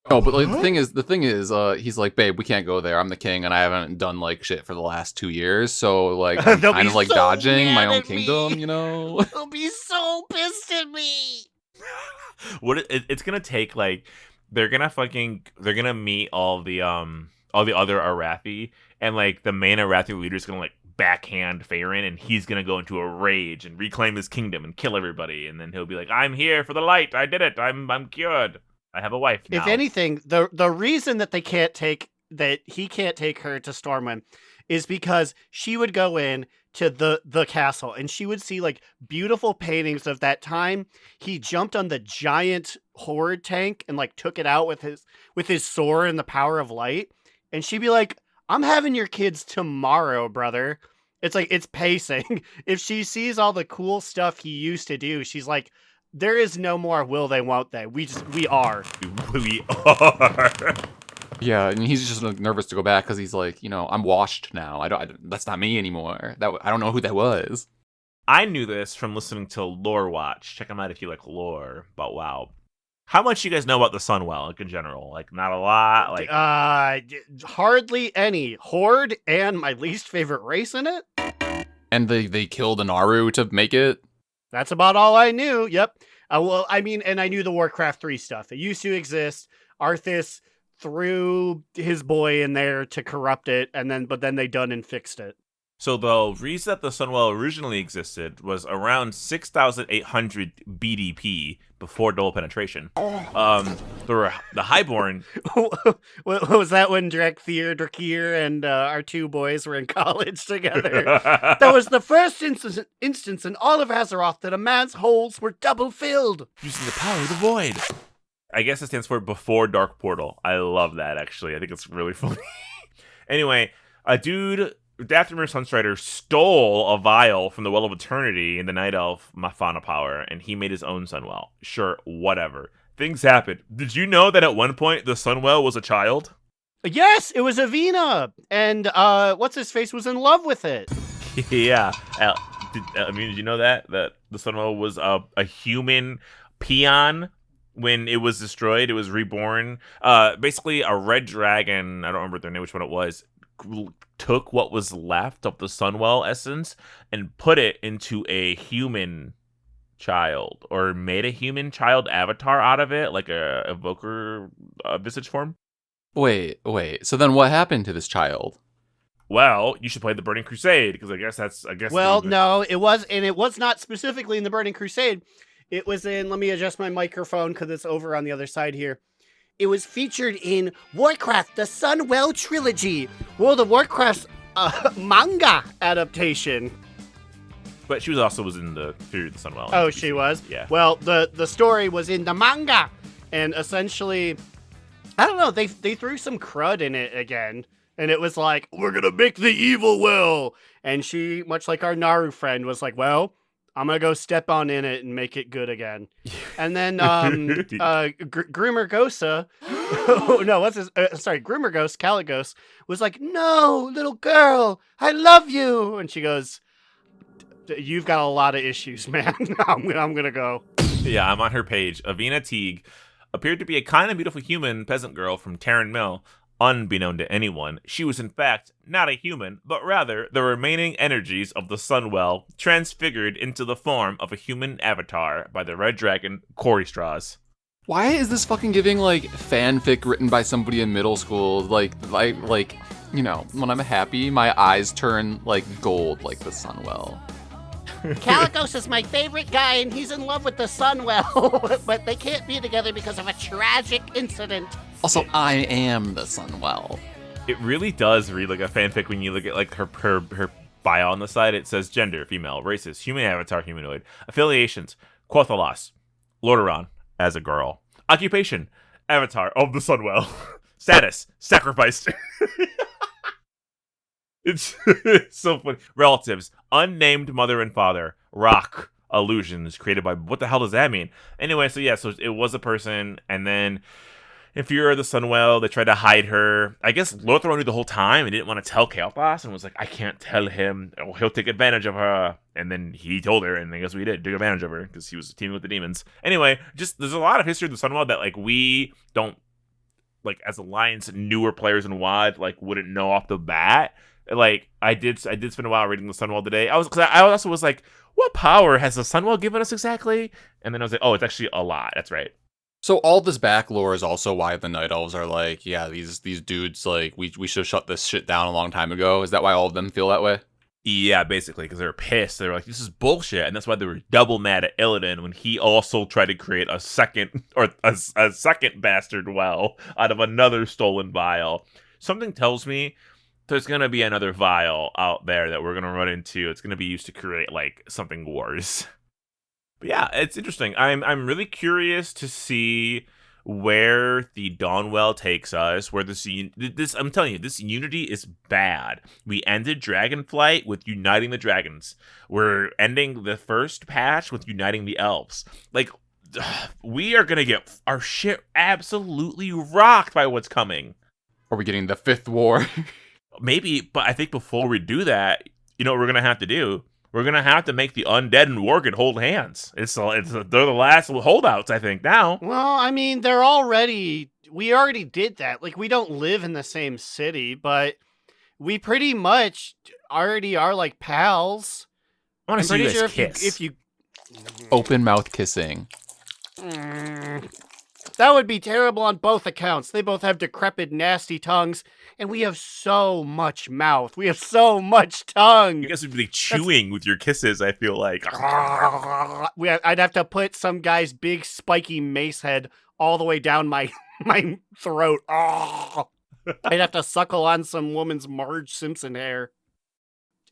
[SPEAKER 3] No, but like the thing is, he's like, babe, we can't go there. I'm the king, and I haven't done like shit for the last 2 years, so like I'm
[SPEAKER 4] They'll
[SPEAKER 3] kind
[SPEAKER 4] be
[SPEAKER 3] of like
[SPEAKER 4] so
[SPEAKER 3] dodging my
[SPEAKER 4] mad
[SPEAKER 3] own
[SPEAKER 4] at me.
[SPEAKER 3] kingdom, you know?
[SPEAKER 4] They'll be so pissed at me.
[SPEAKER 2] It's gonna take like they're gonna meet all the other Arathi, and like the main Arathi leader's gonna like backhand Farron, and he's gonna go into a rage and reclaim his kingdom and kill everybody, and then he'll be like, I'm here for the light, I did it, I'm cured, I have a wife now.
[SPEAKER 4] If anything, the reason that he can't take her to Stormwind is because she would go in to the castle and she would see like beautiful paintings of that time he jumped on the giant horde tank and like took it out with his sword and the power of light, and she'd be like, I'm having your kids tomorrow, brother. It's like, it's pacing. If she sees all the cool stuff he used to do, she's like, there is no more will they, won't they. We are.
[SPEAKER 2] We are.
[SPEAKER 3] Yeah, and he's just like, nervous to go back because he's like, I'm washed now. That's not me anymore. I don't know who that was.
[SPEAKER 2] I knew this from listening to Lore Watch. Check them out if you like lore. But wow, how much you guys know about the Sunwell, like in general? Like not a lot. Like
[SPEAKER 4] hardly any. Horde and my least favorite race in it.
[SPEAKER 3] And they killed a Naru to make it.
[SPEAKER 4] That's about all I knew. Yep. Well, I mean, and I knew the Warcraft 3 stuff. It used to exist. Arthas threw his boy in there to corrupt it, but then they done and fixed it.
[SPEAKER 2] So the reason that the Sunwell originally existed was around 6,800 BDP before double penetration. The Highborn.
[SPEAKER 4] What was that when Drakir and our two boys were in college together? That was the first instance in all of Azeroth that a man's holes were double filled.
[SPEAKER 2] Using the power of the void. I guess it stands for before Dark Portal. I love that, actually. I think it's really funny. Anyway, a dude, Dathomir Sunstrider, stole a vial from the Well of Eternity in the Night Elf Fauna power, and he made his own Sunwell. Sure, whatever. Things happen. Did you know that at one point the Sunwell was a child?
[SPEAKER 4] Yes, it was Avina, and what's-his-face was in love with it.
[SPEAKER 2] Yeah. Did you know that the Sunwell was a human peon? When it was destroyed, it was reborn. Basically, a red dragon, I don't remember their name, which one it was, took what was left of the Sunwell essence and put it into a human child, or made a human child avatar out of it, like a evoker visage form.
[SPEAKER 3] Wait. So then what happened to this child?
[SPEAKER 2] Well, you should play the Burning Crusade, because I guess.
[SPEAKER 4] Well, no, it was not specifically in the Burning Crusade. It was in, let me adjust my microphone because it's over on the other side here. It was featured in Warcraft, the Sunwell Trilogy, World of Warcraft's manga adaptation.
[SPEAKER 2] But she was in the Fury of the Sunwell.
[SPEAKER 4] Oh, she was?
[SPEAKER 2] Yeah.
[SPEAKER 4] Well, the story was in the manga. And essentially, I don't know, they threw some crud in it again. And it was like, we're going to make the evil will. And she, much like our Naru friend, was like, well, I'm going to go step on in it and make it good again. And then Grimmergosa, Grimmerghost, Caligos, was like, no, little girl, I love you. And she goes, you've got a lot of issues, man. I'm going to go.
[SPEAKER 2] Yeah, I'm on her page. Avina Teague appeared to be a kind of beautiful human peasant girl from Terran Mill. Unbeknown to anyone, she was in fact not a human, but rather the remaining energies of the Sunwell transfigured into the form of a human avatar by the Red Dragon Corey Straws.
[SPEAKER 3] Why is this fucking giving like fanfic written by somebody in middle school? Like when I'm happy, my eyes turn like gold, like the Sunwell.
[SPEAKER 4] Caligos is my favorite guy, and he's in love with the Sunwell, but they can't be together because of a tragic incident.
[SPEAKER 3] Also, I am the Sunwell.
[SPEAKER 2] It really does read like a fanfic when you look at like her bio on the side. It says gender, female, races, human avatar, humanoid, affiliations, Quothalos, Lordaeron, as a girl, occupation, avatar of the Sunwell, Status sacrificed. It's so funny. Relatives, unnamed mother and father, rock illusions created by. What the hell does that mean? Anyway, so yeah, so it was a person, and then in Fury of the Sunwell, they tried to hide her. I guess Lothar knew the whole time and didn't want to tell Kael'thas and was like, I can't tell him. Oh, he'll take advantage of her. And then he told her, and I guess we did take advantage of her because he was teaming with the demons. Anyway, just there's a lot of history of the Sunwell that like we don't like as Alliance newer players in WoD like wouldn't know off the bat. Like I did spend a while reading the Sunwell today. I also was like, what power has the Sunwell given us exactly? And then I was like, oh, it's actually a lot. That's right.
[SPEAKER 3] So all this back lore is also why the Night Elves are like, yeah, these dudes, like, we should have shut this shit down a long time ago. Is that why all of them feel that way?
[SPEAKER 2] Yeah, basically, because they were pissed. They were like, this is bullshit. And that's why they were double mad at Illidan when he also tried to create a second bastard well out of another stolen vial. Something tells me there's going to be another vial out there that we're going to run into. It's going to be used to create, like, something worse. But yeah, it's interesting. I'm really curious to see where the Dawnwell takes us. Where this I'm telling you, this unity is bad. We ended Dragonflight with uniting the dragons. We're ending the first patch with uniting the elves. Like, we are gonna get our shit absolutely rocked by what's coming.
[SPEAKER 3] Are we getting the fifth war?
[SPEAKER 2] Maybe, but I think before we do that, you know what we're gonna have to do? We're gonna have to make the undead and Worgen hold hands. They're the last holdouts, I think, now.
[SPEAKER 4] Well, I mean, we already did that. Like, we don't live in the same city, but we pretty much already are like pals.
[SPEAKER 2] I want to see you guys
[SPEAKER 4] pretty
[SPEAKER 2] kiss.
[SPEAKER 4] if you
[SPEAKER 3] Open mouth kissing.
[SPEAKER 4] that would be terrible on both accounts. They both have decrepit, nasty tongues, and we have so much mouth. We have so much tongue.
[SPEAKER 2] You guys would be chewing with your kisses, I feel like.
[SPEAKER 4] I'd have to put some guy's big, spiky mace head all the way down my throat. I'd have to suckle on some woman's Marge Simpson hair.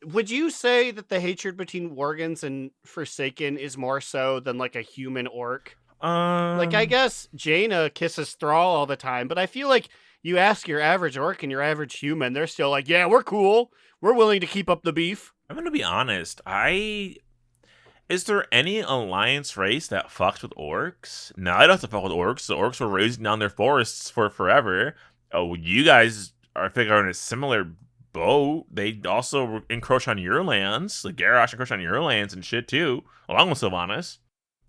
[SPEAKER 4] Would you say that the hatred between Worgens and Forsaken is more so than like a human orc? Like, I guess Jaina kisses Thrall all the time, but I feel like you ask your average orc and your average human, they're still like, yeah, we're cool. We're willing to keep up the beef.
[SPEAKER 2] I'm gonna be honest. Is there any Alliance race that fucks with orcs? No, I don't have to fuck with orcs. The orcs were raising down their forests for forever. Oh, you guys are figuring a similar boat. They also encroach on your lands. Like Garrosh encroach on your lands and shit too, along with Sylvanas.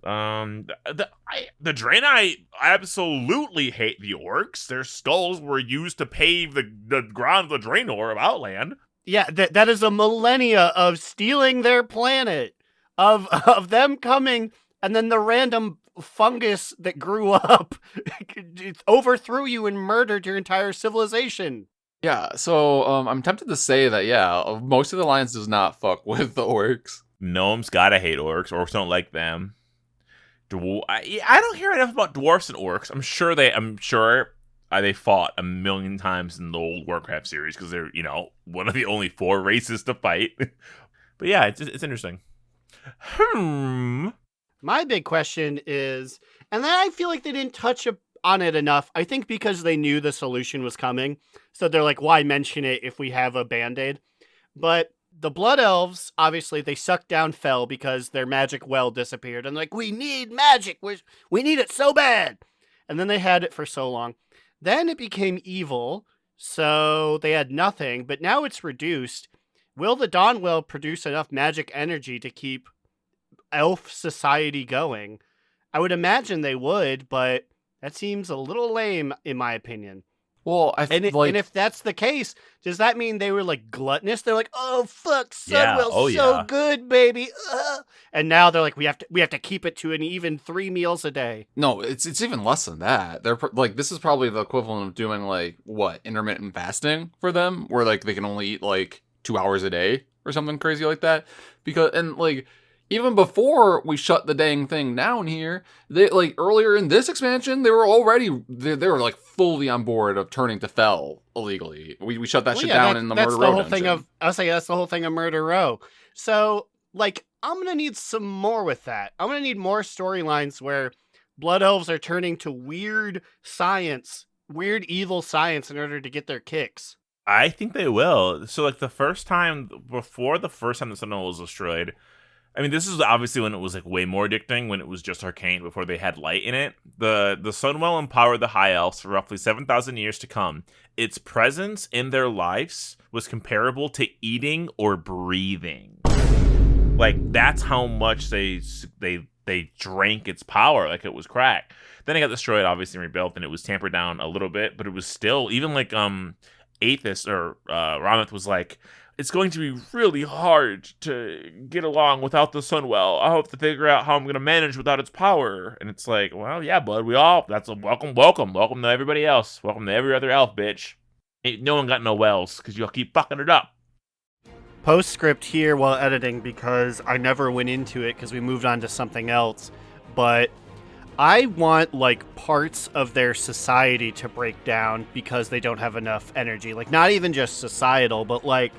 [SPEAKER 2] The Draenei absolutely hate the orcs. Their skulls were used to pave the ground of the Draenor of Outland.
[SPEAKER 4] Yeah, that is a millennia of stealing their planet, of them coming, and then the random fungus that grew up overthrew you and murdered your entire civilization.
[SPEAKER 3] Yeah, so I'm tempted to say that, yeah, most of the Alliance does not fuck with the orcs.
[SPEAKER 2] Gnomes gotta hate orcs. Orcs don't like them. I don't hear enough about dwarfs and orcs. I'm sure they fought a million times in the old Warcraft series because they're, one of the only 4 races to fight. But yeah, it's interesting.
[SPEAKER 4] My big question is, and then I feel like they didn't touch on it enough. I think because they knew the solution was coming, so they're like, why mention it if we have a Band-Aid? But the Blood Elves, obviously, they sucked down Fel because their magic well disappeared. And like, we need magic. We need it so bad. And then they had it for so long. Then it became evil, so they had nothing. But now it's reduced. Will the Dawnwell produce enough magic energy to keep elf society going? I would imagine they would, but that seems a little lame, in my opinion.
[SPEAKER 3] Well,
[SPEAKER 4] and if that's the case, does that mean they were like gluttonous? They're like, oh fuck, Sunwell's so good, baby. And now they're like, we have to keep it to an even 3 meals a day.
[SPEAKER 3] No, it's even less than that. They're like, this is probably the equivalent of doing like intermittent fasting for them, where like they can only eat like 2 hours a day or something crazy like that. Because even before we shut the dang thing down here, they like earlier in this expansion, they were like fully on board of turning to Fel illegally. We shut that shit down in the Murder Row dungeon.
[SPEAKER 4] I'll say that's the whole thing of Murder Row. So like, I'm gonna need some more with that. I'm gonna need more storylines where Blood Elves are turning to weird science weird evil science in order to get their kicks.
[SPEAKER 2] I think they will. So, like, the first time the Sentinel was destroyed, I mean, this is obviously when it was, like, way more addicting, when it was just arcane before they had light in it. The Sunwell empowered the High Elves for roughly 7,000 years to come. Its presence in their lives was comparable to eating or breathing. Like, that's how much they drank its power, like it was crack. Then it got destroyed, obviously, and rebuilt, and it was tampered down a little bit, but it was still, even like, Aethys or Rameth was like, it's going to be really hard to get along without the Sunwell. I'll have to figure out how I'm going to manage without its power. And it's like, well, yeah, bud, that's a welcome to everybody else. Welcome to every other elf, bitch. Ain't no one got no wells, because you'll keep fucking it up.
[SPEAKER 4] Postscript here while editing, because I never went into it because we moved on to something else, but I want, like, parts of their society to break down because they don't have enough energy. Like, not even just societal, but, like,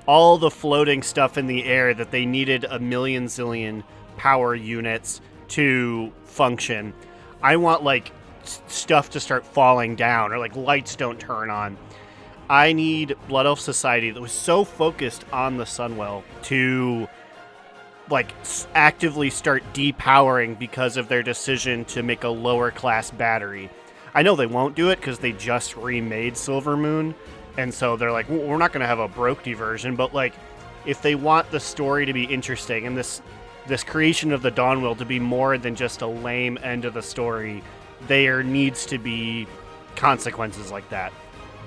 [SPEAKER 4] all the floating stuff in the air that they needed a million zillion power units to function. I want, like, stuff to start falling down, or, like, lights don't turn on. I need Blood Elf Society that was so focused on the Sunwell to, like, actively start depowering because of their decision to make a lower class battery. I know they won't do it because they just remade Silver Moon, and so they're like, we're not going to have a Brokey version, but, like, if they want the story to be interesting and this creation of the Dawnwell to be more than just a lame end of the story, there needs to be consequences like that.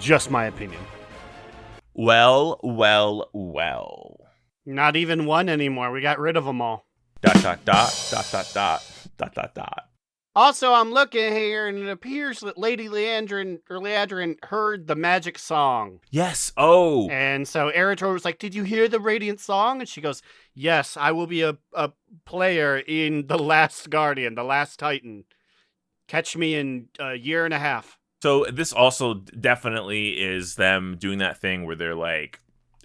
[SPEAKER 4] Just my opinion.
[SPEAKER 2] Well.
[SPEAKER 4] Not even one anymore. We got rid of them all. ... Also, I'm looking here, and it appears that Lady Liandrin heard the magic song.
[SPEAKER 2] Yes. Oh.
[SPEAKER 4] And so Eritrea was like, did you hear the Radiant Song? And she goes, yes, I will be a player in The Last Guardian, The Last Titan. Catch me in a year and a half.
[SPEAKER 2] So this also definitely is them doing that thing where they're like,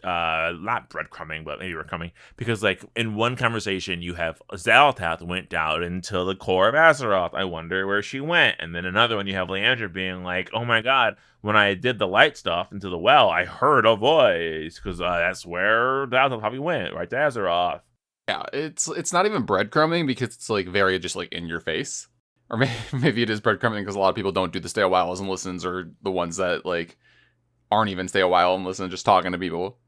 [SPEAKER 2] not breadcrumbing, but maybe breadcrumbing, because, like, in one conversation you have Xal'atath went down into the core of Azeroth. I wonder where she went. And then another one you have Leandra being like, oh my god, when I did the light stuff into the well, I heard a voice, because that's where Xal'atath probably went, right to Azeroth.
[SPEAKER 3] Yeah, it's not even breadcrumbing because it's, like, very just, like, in your face. Or maybe it is breadcrumbing because a lot of people don't do the stay a while and listens, or the ones that, like, aren't even stay a while and listen, just talking to people.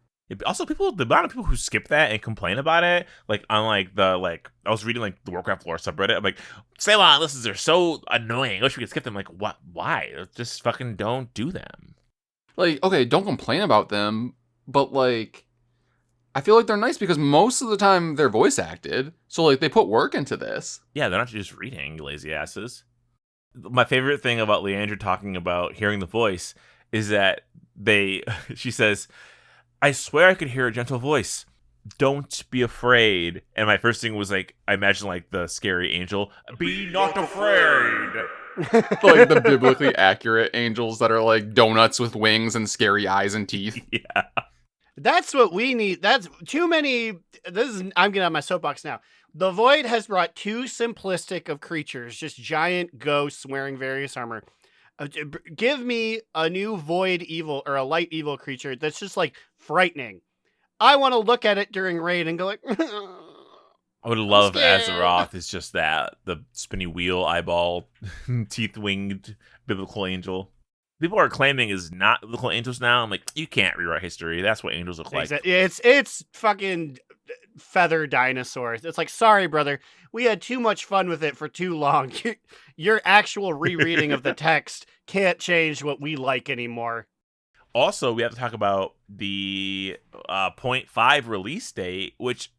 [SPEAKER 2] Also, the amount of people who skip that and complain about it, like, on, like, I was reading, like, the Warcraft lore subreddit. I'm like, stay a while listens are so annoying. I wish we could skip them. Like, what? Why? Just fucking don't do them.
[SPEAKER 3] Like, okay, don't complain about them, but, like, I feel like they're nice because most of the time they're voice acted. So, like, they put work into this.
[SPEAKER 2] Yeah, they're not just reading, you lazy asses. My favorite thing about Leandra talking about hearing the voice is that she says, I swear I could hear a gentle voice. Don't be afraid. And my first thing was, like, I imagine, like, the scary angel. Be not afraid.
[SPEAKER 3] Like the biblically accurate angels that are, like, donuts with wings and scary eyes and teeth.
[SPEAKER 2] Yeah.
[SPEAKER 4] That's what we need. That's too many. I'm getting on my soapbox now. The Void has brought too simplistic of creatures, just giant ghosts wearing various armor. Give me a new Void evil or a light evil creature that's just, like, frightening. I want to look at it during raid and go like,
[SPEAKER 2] I would love Azeroth is just that, the spinny wheel eyeball, teeth winged biblical angel. People are claiming is not biblical angels now. I'm like, you can't rewrite history. That's what angels look like.
[SPEAKER 4] It's fucking feather dinosaurs. It's like, sorry, brother, we had too much fun with it for too long. Your actual rereading of the text can't change what we like anymore.
[SPEAKER 2] Also, we have to talk about the 0.5 release date, which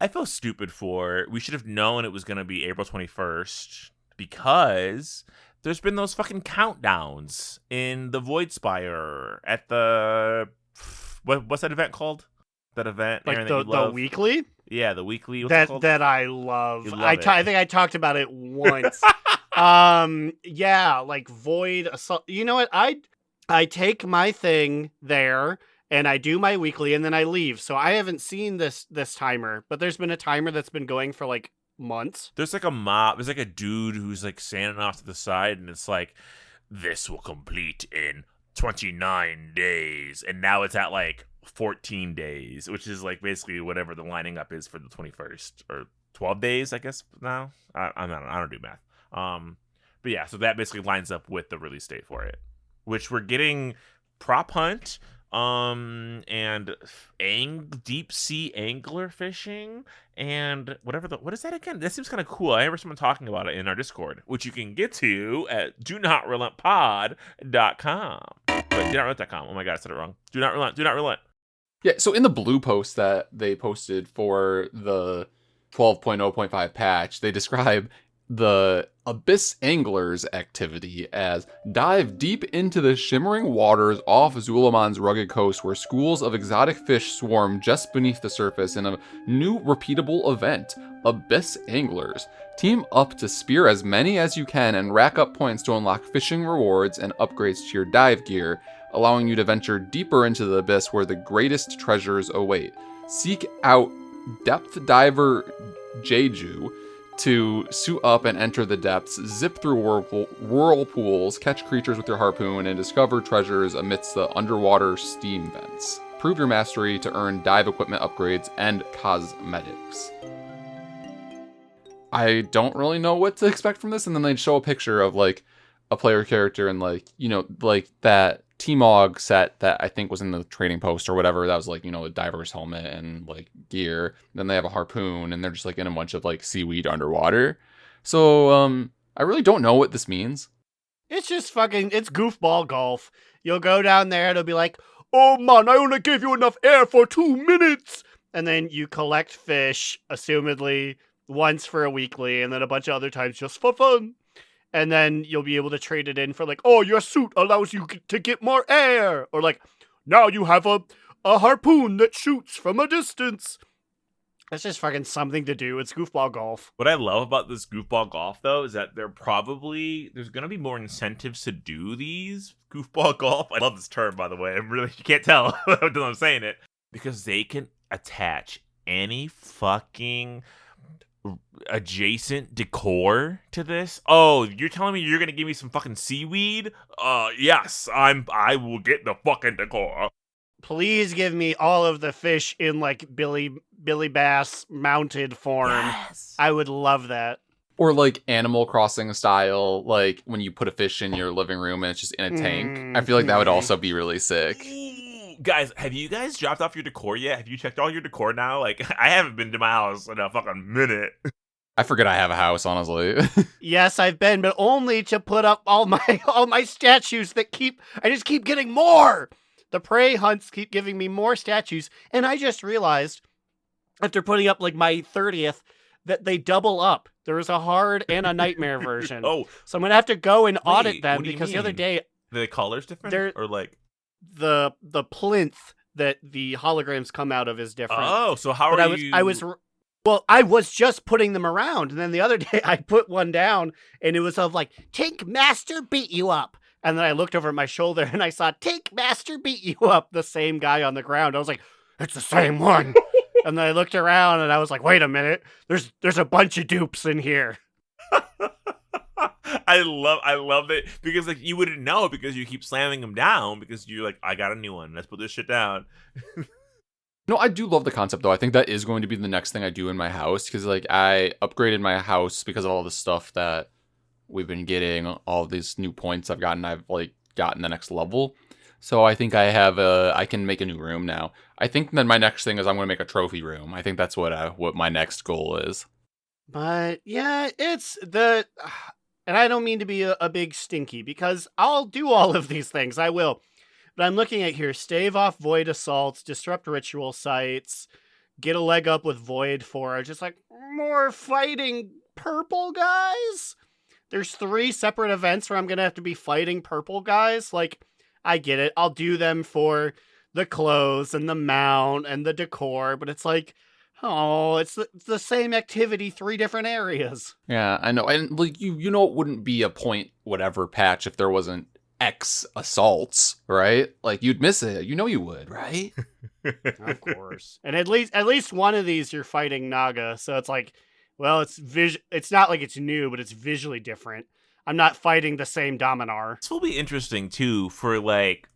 [SPEAKER 2] I feel stupid for. We should have known it was going to be April 21st because there's been those fucking countdowns in the Voidspire at the... What's that event called? That event,
[SPEAKER 4] like,
[SPEAKER 2] Aaron,
[SPEAKER 4] the weekly?
[SPEAKER 2] Yeah, the weekly. What's it called?
[SPEAKER 4] That I love.
[SPEAKER 2] I
[SPEAKER 4] think I talked about it once. Yeah, like Void Assault. You know what? I take my thing there and I do my weekly and then I leave. So I haven't seen this timer, but there's been a timer that's been going for, like, months.
[SPEAKER 2] There's, like, a mob. There's, like, a dude who's, like, standing off to the side, and it's like this will complete in 29 days. And now it's at like 14 days, which is like basically whatever the lining up is for the 21st, or 12 days, I guess now. I don't do math. But yeah, so that basically lines up with the release date for it, which we're getting prop hunt, and deep sea angler fishing, and what is that again? That seems kind of cool. I remember someone talking about it in our Discord, which you can get to at donotrelenttpod.com. But donotrelentt.com. Oh my god, I said it wrong. Do not relent.
[SPEAKER 3] Yeah, so in the blue post that they posted for the 12.0.5 patch, they describe the Abyss Anglers activity as dive deep into the shimmering waters off Zulamon's rugged coast where schools of exotic fish swarm just beneath the surface in a new repeatable event, Abyss Anglers. Team up to spear as many as you can and rack up points to unlock fishing rewards and upgrades to your dive gear, allowing you to venture deeper into the abyss where the greatest treasures await. Seek out depth diver Jeju to suit up and enter the depths, zip through whirlpools, catch creatures with your harpoon, and discover treasures amidst the underwater steam vents. Prove your mastery to earn dive equipment upgrades and cosmetics. I don't really know what to expect from this, and then they'd show a picture of like a player character and like, you know, like that T-Mog set that I think was in the trading post or whatever. That was like, you know, a diver's helmet and like gear. Then they have a harpoon and they're just like in a bunch of like seaweed underwater. So I really don't know what this means.
[SPEAKER 4] It's just it's goofball golf. You'll go down there, it'll be like, oh man, I only gave you enough air for 2 minutes. And then you collect fish, assumedly once for a weekly, and then a bunch of other times just for fun. And then you'll be able to trade it in for like, oh, your suit allows you to get more air. Or like, now you have a harpoon that shoots from a distance. That's just fucking something to do. It's goofball golf.
[SPEAKER 2] What I love about this goofball golf, though, is that there's going to be more incentives to do these goofball golf. I love this term, by the way. You can't tell until I'm saying it. Because they can attach any fucking adjacent decor to this. Oh, you're telling me you're gonna give me some fucking seaweed? Yes, I will get the fucking decor.
[SPEAKER 4] Please give me all of the fish in like Billy Bass mounted form.
[SPEAKER 2] Yes.
[SPEAKER 4] I would love that.
[SPEAKER 3] Or like Animal Crossing style, like when you put a fish in your living room and it's just in a tank. I feel like that would also be really sick.
[SPEAKER 2] Guys, have you guys dropped off your decor yet? Have you checked all your decor now? Like, I haven't been to my house in a fucking minute.
[SPEAKER 3] I forget I have a house, honestly.
[SPEAKER 4] Yes, I've been, but only to put up all my statues that I just keep getting more. The prey hunts keep giving me more statues, and I just realized after putting up like my 30th that they double up. There is a hard and a nightmare version.
[SPEAKER 2] Oh,
[SPEAKER 4] so I'm gonna have to go and audit
[SPEAKER 2] wait,
[SPEAKER 4] them
[SPEAKER 2] what do you
[SPEAKER 4] because the other
[SPEAKER 2] mean?
[SPEAKER 4] day
[SPEAKER 2] The color's different, or like
[SPEAKER 4] the plinth that the holograms come out of is different.
[SPEAKER 2] Oh, so how are you?
[SPEAKER 4] I was just putting them around, and then the other day I put one down, and it was of like, Tink Master beat you up. And then I looked over at my shoulder, and I saw Tink Master beat you up, the same guy on the ground. I was like, it's the same one. And then I looked around, and I was like, wait a minute, there's a bunch of dupes in here.
[SPEAKER 2] I love it because like you wouldn't know because you keep slamming them down because you're like, I got a new one. Let's put this shit down.
[SPEAKER 3] No, I do love the concept though. I think that is going to be the next thing I do in my house because like I upgraded my house because of all the stuff that we've been getting, all these new points I've gotten the next level. So I think I can make a new room now. I think then my next thing is I'm going to make a trophy room. I think that's what my next goal is.
[SPEAKER 4] But yeah, and I don't mean to be a big stinky because I'll do all of these things. I will. But I'm looking at here, stave off void assaults, disrupt ritual sites, get a leg up with void forge. Just like more fighting purple guys. There's 3 separate events where I'm going to have to be fighting purple guys. Like, I get it. I'll do them for the clothes and the mount and the decor. But it's like, oh, it's the same activity, 3 different areas.
[SPEAKER 3] Yeah, I know. And like you know it wouldn't be a point whatever patch if there wasn't X assaults, right? Like you'd miss it. You know you would, right?
[SPEAKER 4] Of course. And at least one of these you're fighting Naga. So it's like, well, it's not like it's new, but it's visually different. I'm not fighting the same Dominar.
[SPEAKER 2] This will be interesting too for like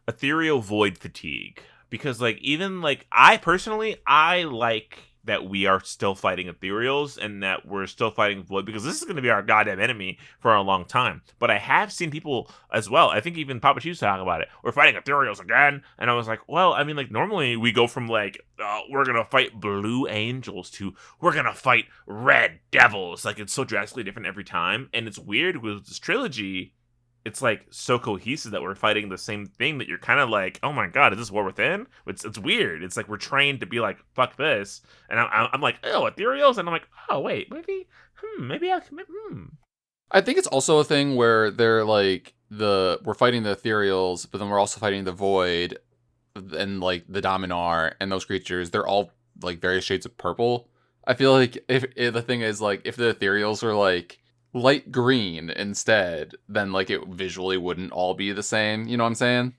[SPEAKER 2] ethereal void fatigue, because like even like I personally I like that we are still fighting ethereals and that we're still fighting void, because this is going to be our goddamn enemy for a long time. But I have seen people as well, I think even Papa Cheese talk about it, we're fighting ethereals again, and I was like, well, I mean, like normally we go from like we're gonna fight blue angels to we're gonna fight red devils. Like it's so drastically different every time, and it's weird with this trilogy. It's like so cohesive that we're fighting the same thing that you're kind of like, oh my god, is this War Within? It's weird. It's like we're trained to be like, fuck this, and I'm like, oh, ethereals, and I'm like, oh wait, maybe I can.
[SPEAKER 3] I think it's also a thing where they're like we're fighting the ethereals, but then we're also fighting the void, and like the Dominar and those creatures. They're all like various shades of purple. I feel like if the thing is like if the ethereals were like light green instead, then like it visually wouldn't all be the same. You know what I'm saying?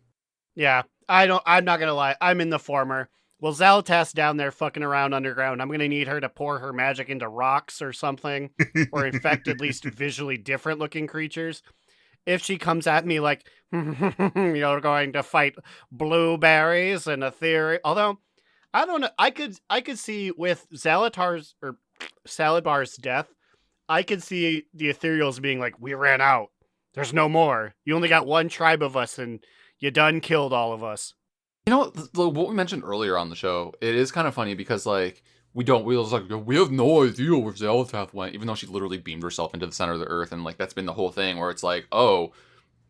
[SPEAKER 4] Yeah, I'm not gonna lie. I'm in the former. Well, Xal'atath's down there fucking around underground. I'm gonna need her to pour her magic into rocks or something, or infect at least visually different looking creatures. If she comes at me like, you're going to fight blueberries and a theory, although I don't know, I could see with Zalatar's or Salad Bar's death, I could see the ethereals being like, we ran out. There's no more. You only got one tribe of us, and you done killed all of us.
[SPEAKER 3] You know, what we mentioned earlier on the show, it is kind of funny because, like, we have no idea where Xal'atath went, even though she literally beamed herself into the center of the earth, and, like, that's been the whole thing, where it's like, oh,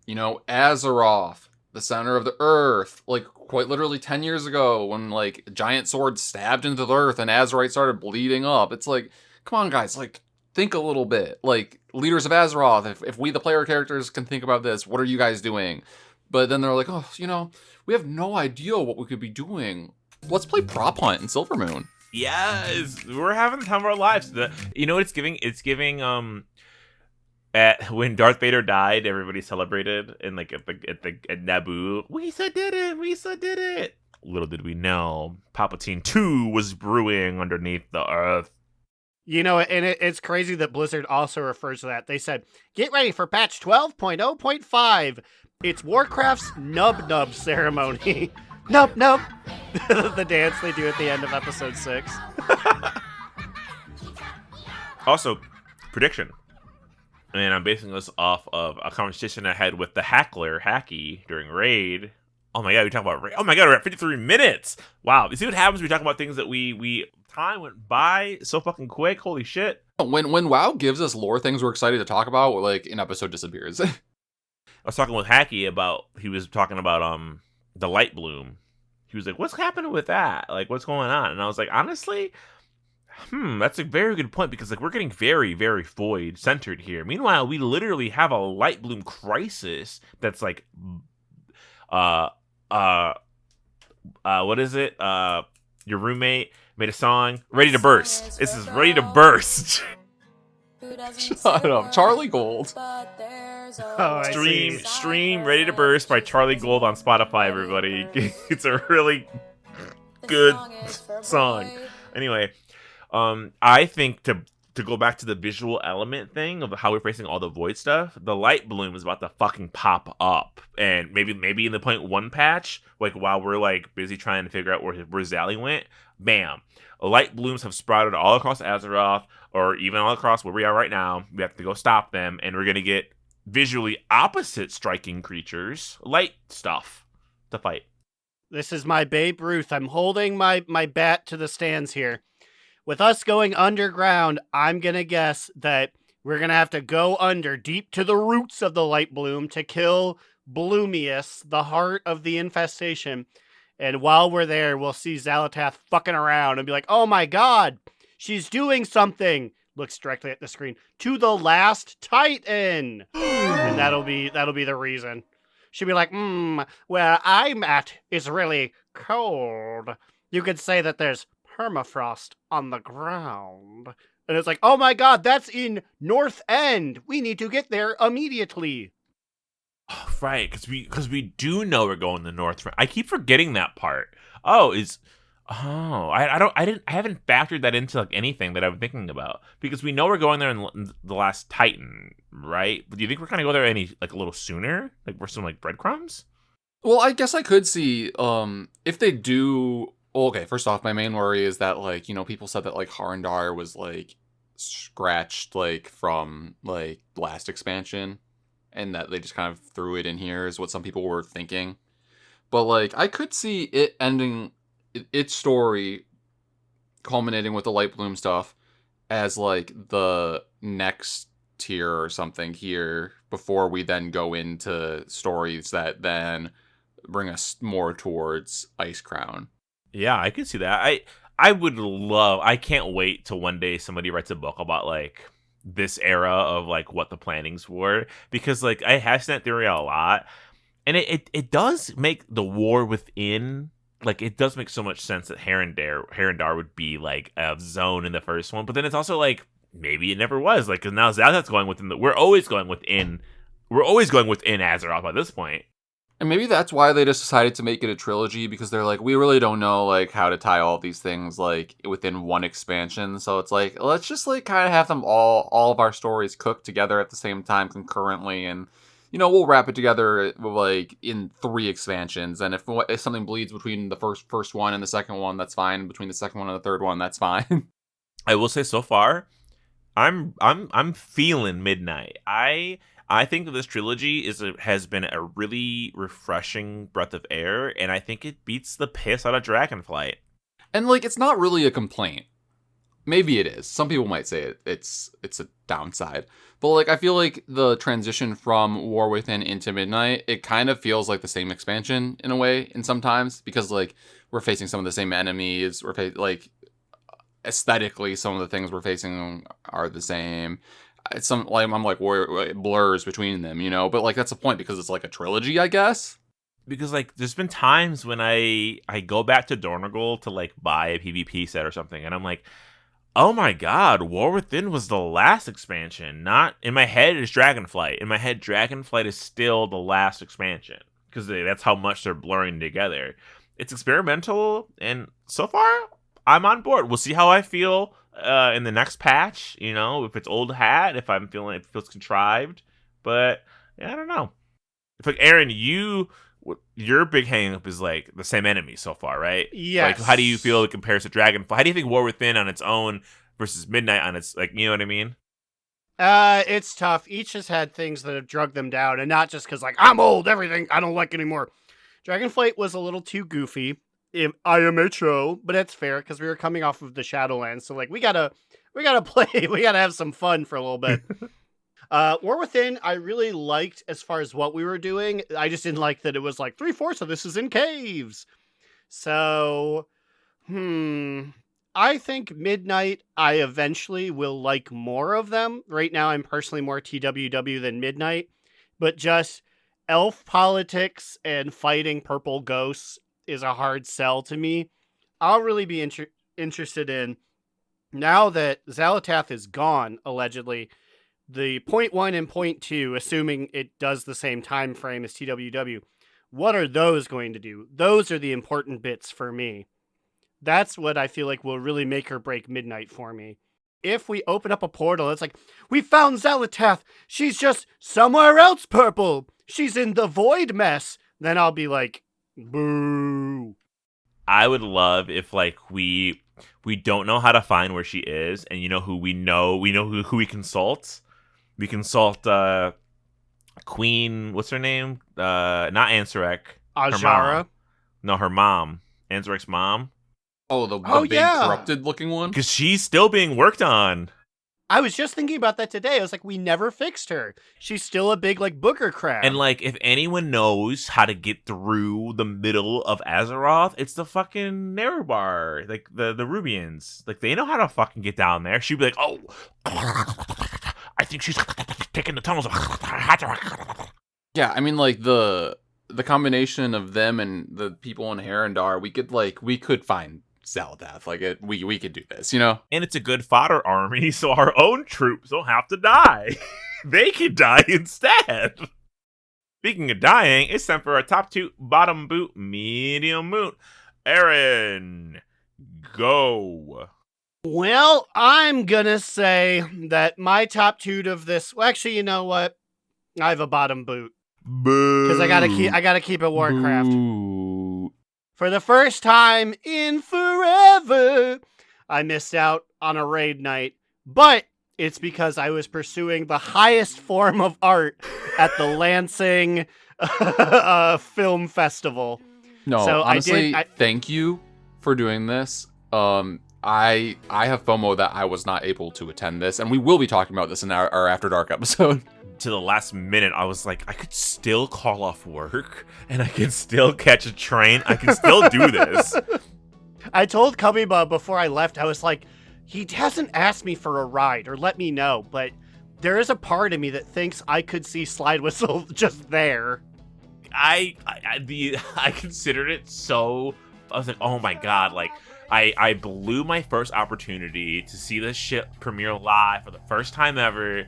[SPEAKER 3] you know, Azeroth, the center of the earth, like, quite literally 10 years ago, when, like, a giant sword stabbed into the earth and Azerite started bleeding up. It's like, come on, guys, like, think a little bit. Like, leaders of Azeroth, if we, the player characters, can think about this, what are you guys doing? But then they're like, oh, you know, we have no idea what we could be doing. Let's play Prop Hunt in Silvermoon.
[SPEAKER 2] Yes, we're having the time of our lives. You know what it's giving? It's giving at when Darth Vader died, everybody celebrated, and like at Naboo, we did it. Little did we know, Palpatine 2 was brewing underneath the earth.
[SPEAKER 4] You know, and it's crazy that Blizzard also refers to that. They said, get ready for patch 12.0.5. It's Warcraft's Nub ceremony. Nub. The dance they do at the end of episode 6.
[SPEAKER 2] Also, prediction. And I'm basing this off of a conversation I had with the Hacky during Raid. Oh my god, we talking about Raid. Oh my god, we're at 53 minutes. Wow. You see what happens when we talk about things that we time went by so fucking quick. Holy shit.
[SPEAKER 3] When WoW gives us lore things we're excited to talk about, like an episode disappears.
[SPEAKER 2] I was talking with Hacky he was talking about the light bloom. He was like, what's happening with that? Like, what's going on? And I was like, honestly, that's a very good point, because like we're getting very, very void centered here. Meanwhile, we literally have a light bloom crisis that's like what is it? Your roommate made a song, Ready to Burst. This is Ready to Burst.
[SPEAKER 3] Shut up, Charlie Gold.
[SPEAKER 4] Oh,
[SPEAKER 2] Stream Ready to Burst by Charlie Gold on Spotify, everybody. It's a really good song. Anyway, I think to go back to the visual element thing of how we're facing all the void stuff, the light bloom is about to fucking pop up. And maybe in the 0.1 patch, like while we're like busy trying to figure out where Zally went, bam. Light blooms have sprouted all across Azeroth, or even all across where we are right now. We have to go stop them, and we're going to get visually opposite striking creatures, light stuff, to fight.
[SPEAKER 4] This is my Babe Ruth. I'm holding my bat to the stands here. With us going underground, I'm going to guess that we're going to have to go under deep to the roots of the light bloom to kill Bloomius, the heart of the infestation. And while we're there, we'll see Xal'atath fucking around and be like, oh my god, she's doing something. Looks directly at the screen. To the last Titan. And that'll be the reason. She'll be like, where I'm at is really cold. You could say that there's permafrost on the ground. And it's like, oh my god, that's in North End. We need to get there immediately.
[SPEAKER 2] Oh, right, because we do know we're going the north. I keep forgetting that part. Oh, Oh, I haven't factored that into like anything that I'm thinking about because we know we're going there in the last Titan, right? But do you think we're gonna go there any like a little sooner? Like we're some like breadcrumbs?
[SPEAKER 3] Well, I guess I could see if they do. Well, okay, first off, my main worry is that like people said that like Harndar was like scratched like from like last expansion, and that they just kind of threw it in here is what some people were thinking. But like I could see it ending its story culminating with the Light Bloom stuff as like the next tier or something here before we then go into stories that then bring us more towards Ice Crown.
[SPEAKER 2] Yeah, I can see that. I would love. I can't wait till one day somebody writes a book about like this era of like what the plannings were because like I have seen that theory a lot, and it does make the war within. Like it does make so much sense that Harandar would be like a zone in the first one, but then it's also like maybe it never was. Like because now Zaldath's going within the. We're always going within Azeroth by this point.
[SPEAKER 3] And maybe that's why they just decided to make it a trilogy because they're like, we really don't know like how to tie all these things like within one expansion. So it's like, let's just like kind of have them all of our stories cooked together at the same time concurrently. And, we'll wrap it together like in 3 expansions. And if something bleeds between the first one and the second one, that's fine. Between the second one and the third one, that's fine.
[SPEAKER 2] I will say so far, I'm feeling Midnight. I think that this trilogy has been a really refreshing breath of air, and I think it beats the piss out of Dragonflight.
[SPEAKER 3] And like, it's not really a complaint. Maybe it is. Some people might say it's a downside. But like, I feel like the transition from War Within into Midnight, it kind of feels like the same expansion in a way, in sometimes because like we're facing some of the same enemies. Like aesthetically, some of the things we're facing are the same. It's some like I'm like where it blurs between them, but like that's the point because it's like a trilogy, I guess.
[SPEAKER 2] Because like there's been times when I go back to Dornogal to like buy a PvP set or something, and I'm like, oh my god, War Within was the last expansion. Not in my head it's Dragonflight. In my head, Dragonflight is still the last expansion because that's how much they're blurring together. It's experimental, and so far I'm on board. We'll see how I feel in the next patch, if it's old hat, if I'm feeling it feels contrived, but yeah, I don't know. It's like Aaron, your big hang-up is like the same enemy so far, right?
[SPEAKER 4] Yes.
[SPEAKER 2] Like, how do you feel it compares to Dragonflight? How do you think War Within on its own versus Midnight on its like, you know what I mean?
[SPEAKER 4] It's tough. Each has had things that have drugged them down, and not just because like I'm old, everything I don't like anymore. Dragonflight was a little too goofy. IMHO, but that's fair because we were coming off of the Shadowlands, so like we gotta play, we gotta have some fun for a little bit. War Within, I really liked as far as what we were doing. I just didn't like that it was like 3/4 of this is in caves. So, I think Midnight, I eventually will like more of them. Right now, I'm personally more TWW than Midnight, but just elf politics and fighting purple ghosts is a hard sell to me. I'll really be interested in, now that Xalatath is gone, allegedly, the point 1 and point 2, assuming it does the same time frame as TWW, what are those going to do? Those are the important bits for me. That's what I feel like will really make or break Midnight for me. If we open up a portal, it's like, we found Xalatath, she's just somewhere else purple, she's in the void mess, then I'll be like, boo.
[SPEAKER 2] I would love if like we don't know how to find where she is, and who we know who we consult. We consult Queen, what's her name? Not Ansarek.
[SPEAKER 4] Ajara.
[SPEAKER 2] Her mom. Anzarek's mom.
[SPEAKER 3] Oh, the big
[SPEAKER 4] yeah.
[SPEAKER 3] corrupted looking one?
[SPEAKER 2] Because she's still being worked on.
[SPEAKER 4] I was just thinking about that today. I was like, we never fixed her. She's still a big, like, booger crab.
[SPEAKER 2] And, like, if anyone knows how to get through the middle of Azeroth, it's the fucking Nerubar. Like, the Rubians. Like, they know how to fucking get down there. She'd be like, oh, I think she's taking the tunnels.
[SPEAKER 3] Yeah, I mean, like, the combination of them and the people in Harandar, we could find Xaladath. Like, we could do this,
[SPEAKER 2] And it's a good fodder army, so our own troops don't have to die. They can die instead. Speaking of dying, it's time for our top 2 bottom boot medium moot. Aaron, Go.
[SPEAKER 4] Well, I'm gonna say that my top toot of this. Well, actually, you know what? I have a bottom boot
[SPEAKER 2] Boo.
[SPEAKER 4] because I gotta keep it Warcraft.
[SPEAKER 3] Boo.
[SPEAKER 4] For the first time in forever, I missed out on a raid night, but it's because I was pursuing the highest form of art at the Lansing Film Festival.
[SPEAKER 3] No,
[SPEAKER 4] So
[SPEAKER 3] honestly,
[SPEAKER 4] I
[SPEAKER 3] thank you for doing this. I have FOMO that I was not able to attend this, and we will be talking about this in our After Dark episode.
[SPEAKER 2] To the last minute, I was like, I could still call off work, and I can still catch a train. I can still do this.
[SPEAKER 4] I told Cubbyba before I left, I was like, he hasn't asked me for a ride or let me know, but there is a part of me that thinks I could see Slidewhistle just there.
[SPEAKER 2] I considered it so. I was like, oh my god, like I blew my first opportunity to see this shit premiere live for the first time ever.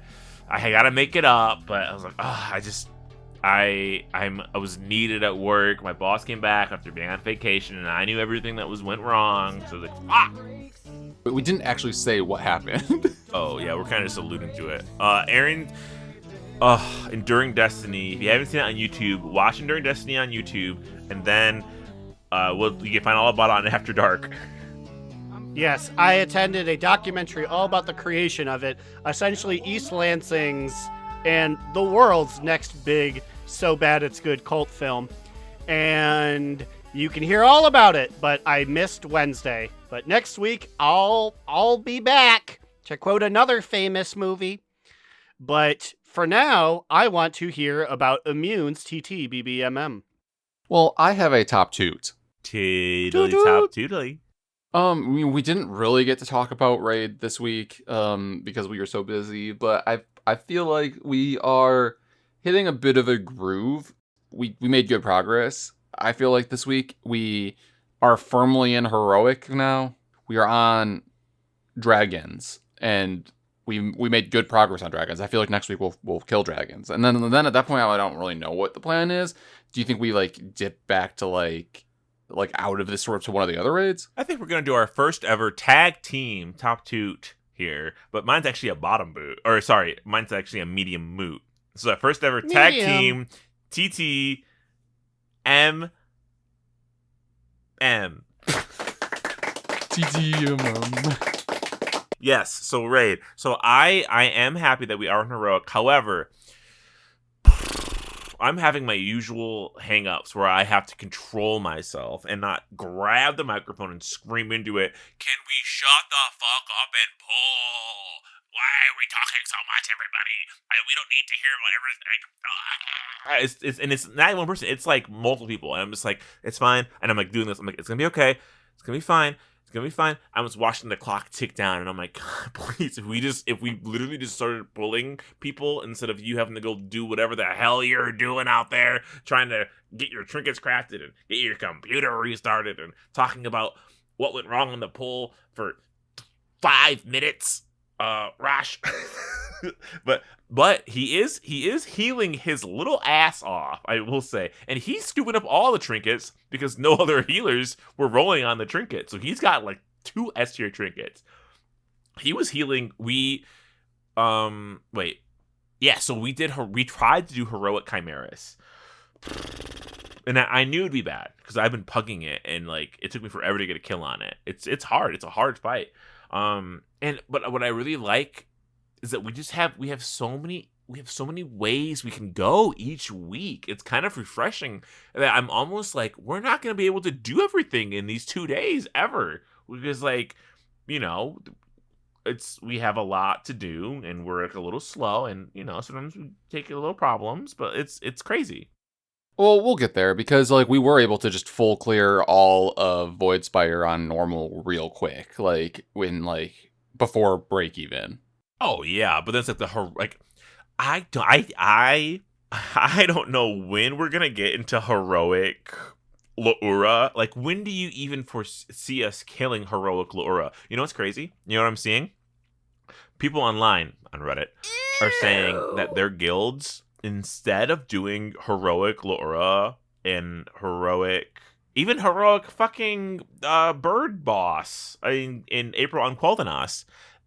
[SPEAKER 2] I gotta make it up, but I was like, I was needed at work. My boss came back after being on vacation, and I knew everything that went wrong. So I was like, fuck.
[SPEAKER 3] But we didn't actually say what happened.
[SPEAKER 2] Oh yeah, we're kind of just alluding to it. Aaron, Enduring Destiny. If you haven't seen it on YouTube, watch Enduring Destiny on YouTube, and then you can find all about it on After Dark.
[SPEAKER 4] Yes, I attended a documentary all about the creation of it, essentially East Lansing's and the world's next big so bad it's good cult film. And you can hear all about it, but I missed Wednesday. But next week I'll be back to quote another famous movie. But for now, I want to hear about Immune's TTBBMM.
[SPEAKER 3] Well, I have a top toot.
[SPEAKER 2] Toodly top toodly.
[SPEAKER 3] We didn't really get to talk about Raid this week, because we were so busy, but I feel like we are hitting a bit of a groove. We made good progress. I feel like this week we are firmly in heroic now. We are on dragons, and we made good progress on dragons. I feel like next week we'll kill dragons, and then at that point I don't really know what the plan is. Do you think we dip back to like out of this sort to one of the other raids?
[SPEAKER 2] I think we're gonna do our first ever tag team top toot here, but mine's actually a bottom boot. Or sorry, mine's actually a medium moot. So our first ever tag team TT M.
[SPEAKER 3] TTMM.
[SPEAKER 2] Yes, so raid. So I am happy that we are in heroic. However, I'm having my usual hang-ups where I have to control myself and not grab the microphone and scream into it. Can we shut the fuck up and pull? Why are we talking so much, everybody? We don't need to hear about everything. It's not one person. It's like multiple people. And I'm just like, it's fine. And I'm like doing this. I'm like, it's going to be okay. It's going to be fine. It's gonna be fine. I was watching the clock tick down, and I'm like, God, please, if we literally just started bullying people instead of you having to go do whatever the hell you're doing out there, trying to get your trinkets crafted and get your computer restarted and talking about what went wrong on the pull for 5 minutes, Rosh. But he is healing his little ass off, I will say. And he's scooping up all the trinkets because no other healers were rolling on the trinket. So he's got like 2 S tier trinkets. He was healing. So we tried to do heroic chimeras. And I knew it'd be bad because I've been pugging it and like it took me forever to get a kill on it. It's hard. It's a hard fight. But what I really like is that we have so many ways we can go each week. It's kind of refreshing that I'm almost like, we're not going to be able to do everything in these 2 days ever, because like, you know, we have a lot to do and we're like a little slow, and you know, sometimes we take a little problems, but it's crazy.
[SPEAKER 3] Well, we'll get there because like we were able to just full clear all of Voidspire on normal real quick, like before break even.
[SPEAKER 2] Oh yeah, but that's like I don't know when we're gonna get into heroic Laura. Like, when do you even foresee us killing heroic Laura? You know what's crazy? You know what I'm seeing? People online on Reddit are saying that their guilds, instead of doing heroic Laura and heroic Even heroic fucking bird boss in April on Quel'Thanos.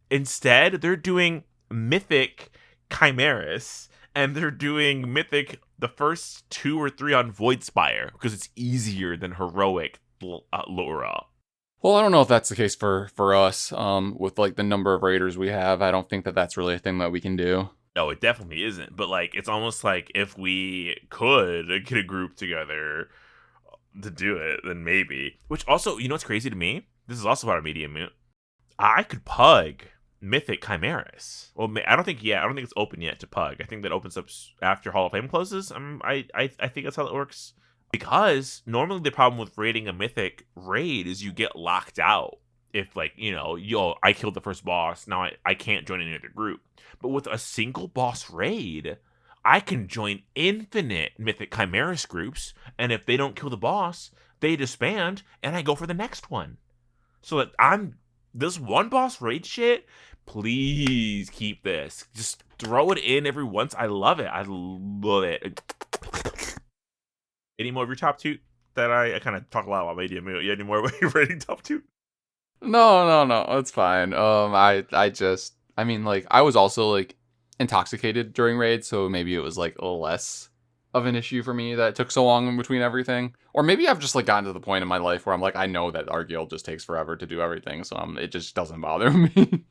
[SPEAKER 2] Instead, they're doing mythic chimeras, and they're doing mythic the first 2 or 3 on Voidspire because it's easier than heroic Laura.
[SPEAKER 3] Well, I don't know if that's the case for us. With like the number of raiders we have, I don't think that that's really a thing that we can do.
[SPEAKER 2] No, it definitely isn't. But like, it's almost like if we could get a group together to do it, then maybe. Which also, you know what's crazy to me? This is also about a medium mute. I could pug mythic chimeras. Well, I don't think it's open yet to pug. I think that opens up after Hall of Fame closes. I think that's how it works. Because normally the problem with raiding a mythic raid is you get locked out. If like, I killed the first boss, now I can't join any other group. But with a single boss raid, I can join infinite mythic chimeras groups, and if they don't kill the boss, they disband, and I go for the next one. So that this one boss raid shit, please keep this. Just throw it in every once. I love it. I love it. Any more of your top 2 that I kind of talk a lot about medium mute? Yeah, any more of your rating top 2?
[SPEAKER 3] No, it's fine. I was also like intoxicated during raids, so maybe it was like a little less of an issue for me that it took so long in between everything. Or maybe I've just like gotten to the point in my life where I'm like, I know that our guild just takes forever to do everything, so it just doesn't bother me.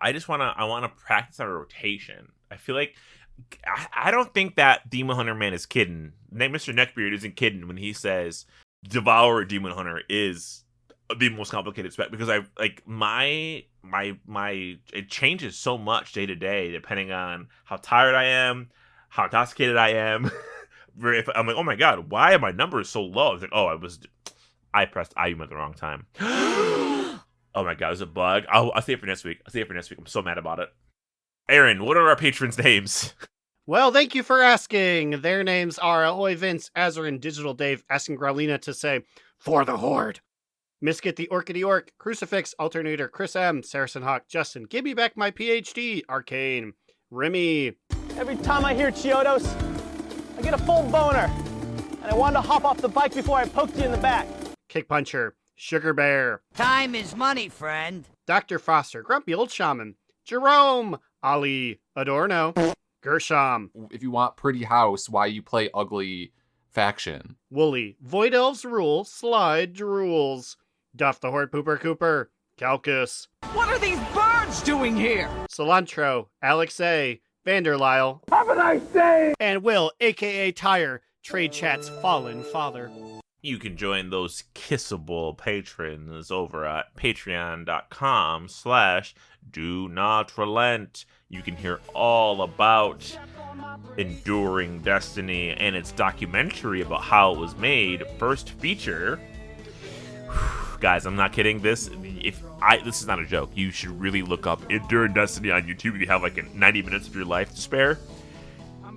[SPEAKER 2] I want to practice our rotation. I feel like I don't think that Demon Hunter man is kidding. Mr. Neckbeard isn't kidding when he says Devour Demon Hunter is the most complicated spec, because I like my it changes so much day to day depending on how tired I am, how intoxicated I am. If I'm like, oh my god, why are my numbers so low? It's like, oh, I pressed IUM at the wrong time. Oh my god, it was a bug. I'll save it for next week. I'm so mad about it. Aaron, what are our patrons' names?
[SPEAKER 4] Well, thank you for asking. Their names are Ahoy Vince, Azarin, Digital Dave, asking Growlina to say, for the Horde. Miskit the Orchidee Orc, Crucifix, Alternator, Chris M, Saracen Hawk, Justin, give me back my PhD, Arcane, Remy.
[SPEAKER 5] Every time I hear Chiodos, I get a full boner. And I wanted to hop off the bike before I poked you in the back.
[SPEAKER 4] Kick Puncher, Sugar Bear.
[SPEAKER 6] Time is money, friend.
[SPEAKER 4] Dr. Foster, Grumpy Old Shaman, Jerome, Ali, Adorno, Gershom.
[SPEAKER 3] If you want pretty house, why you play ugly faction?
[SPEAKER 4] Wooly, Void Elves rule, Slide rules. Duff the Horde Pooper Cooper, Calcus.
[SPEAKER 6] What are these birds doing here?
[SPEAKER 4] Cilantro, Alex A, Vanderlyle.
[SPEAKER 5] Have a nice day!
[SPEAKER 4] And Will, aka Tire, Trade Chat's fallen father.
[SPEAKER 2] You can join those kissable patrons over at patreon.com/do not relent. You can hear all about Enduring Destiny and its documentary about how it was made. First feature. Guys, I'm not kidding. This is not a joke. You should really look up Enduring Destiny on YouTube if you have like 90 minutes of your life to spare.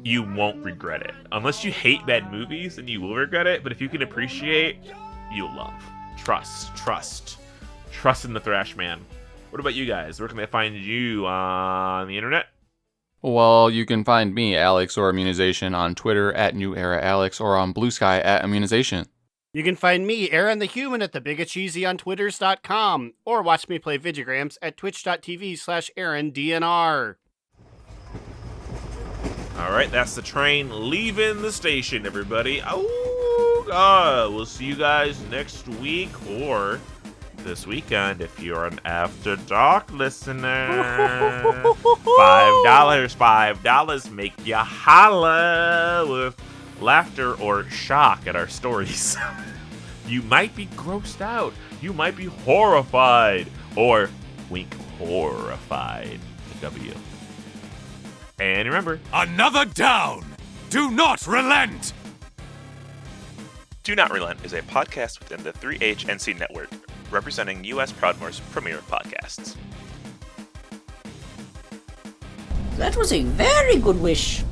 [SPEAKER 2] You won't regret it. Unless you hate bad movies, then you will regret it. But if you can appreciate, you'll love. Trust in the Thrash Man. What about you guys? Where can they find you on the internet?
[SPEAKER 3] Well, you can find me, Alex, or Immunization on Twitter at New Era Alex, or on Blue Sky at Immunization.
[SPEAKER 4] You can find me, Aaron the Human, at thebigacheesy on twitters.com, or watch me play Vigigrams at twitch.tv/AaronDNR.
[SPEAKER 2] All right, that's the train leaving the station, everybody. Oh, God. We'll see you guys next week or this weekend if you're an After Dark listener. $5 make ya holla with laughter or shock at our stories. You might be grossed out. You might be horrified. Or wink horrified. W. And remember,
[SPEAKER 1] Another down! Do not relent!
[SPEAKER 7] Do Not Relent is a podcast within the 3HNC network, representing U.S. Proudmoore's premier podcasts.
[SPEAKER 8] That was a very good wish.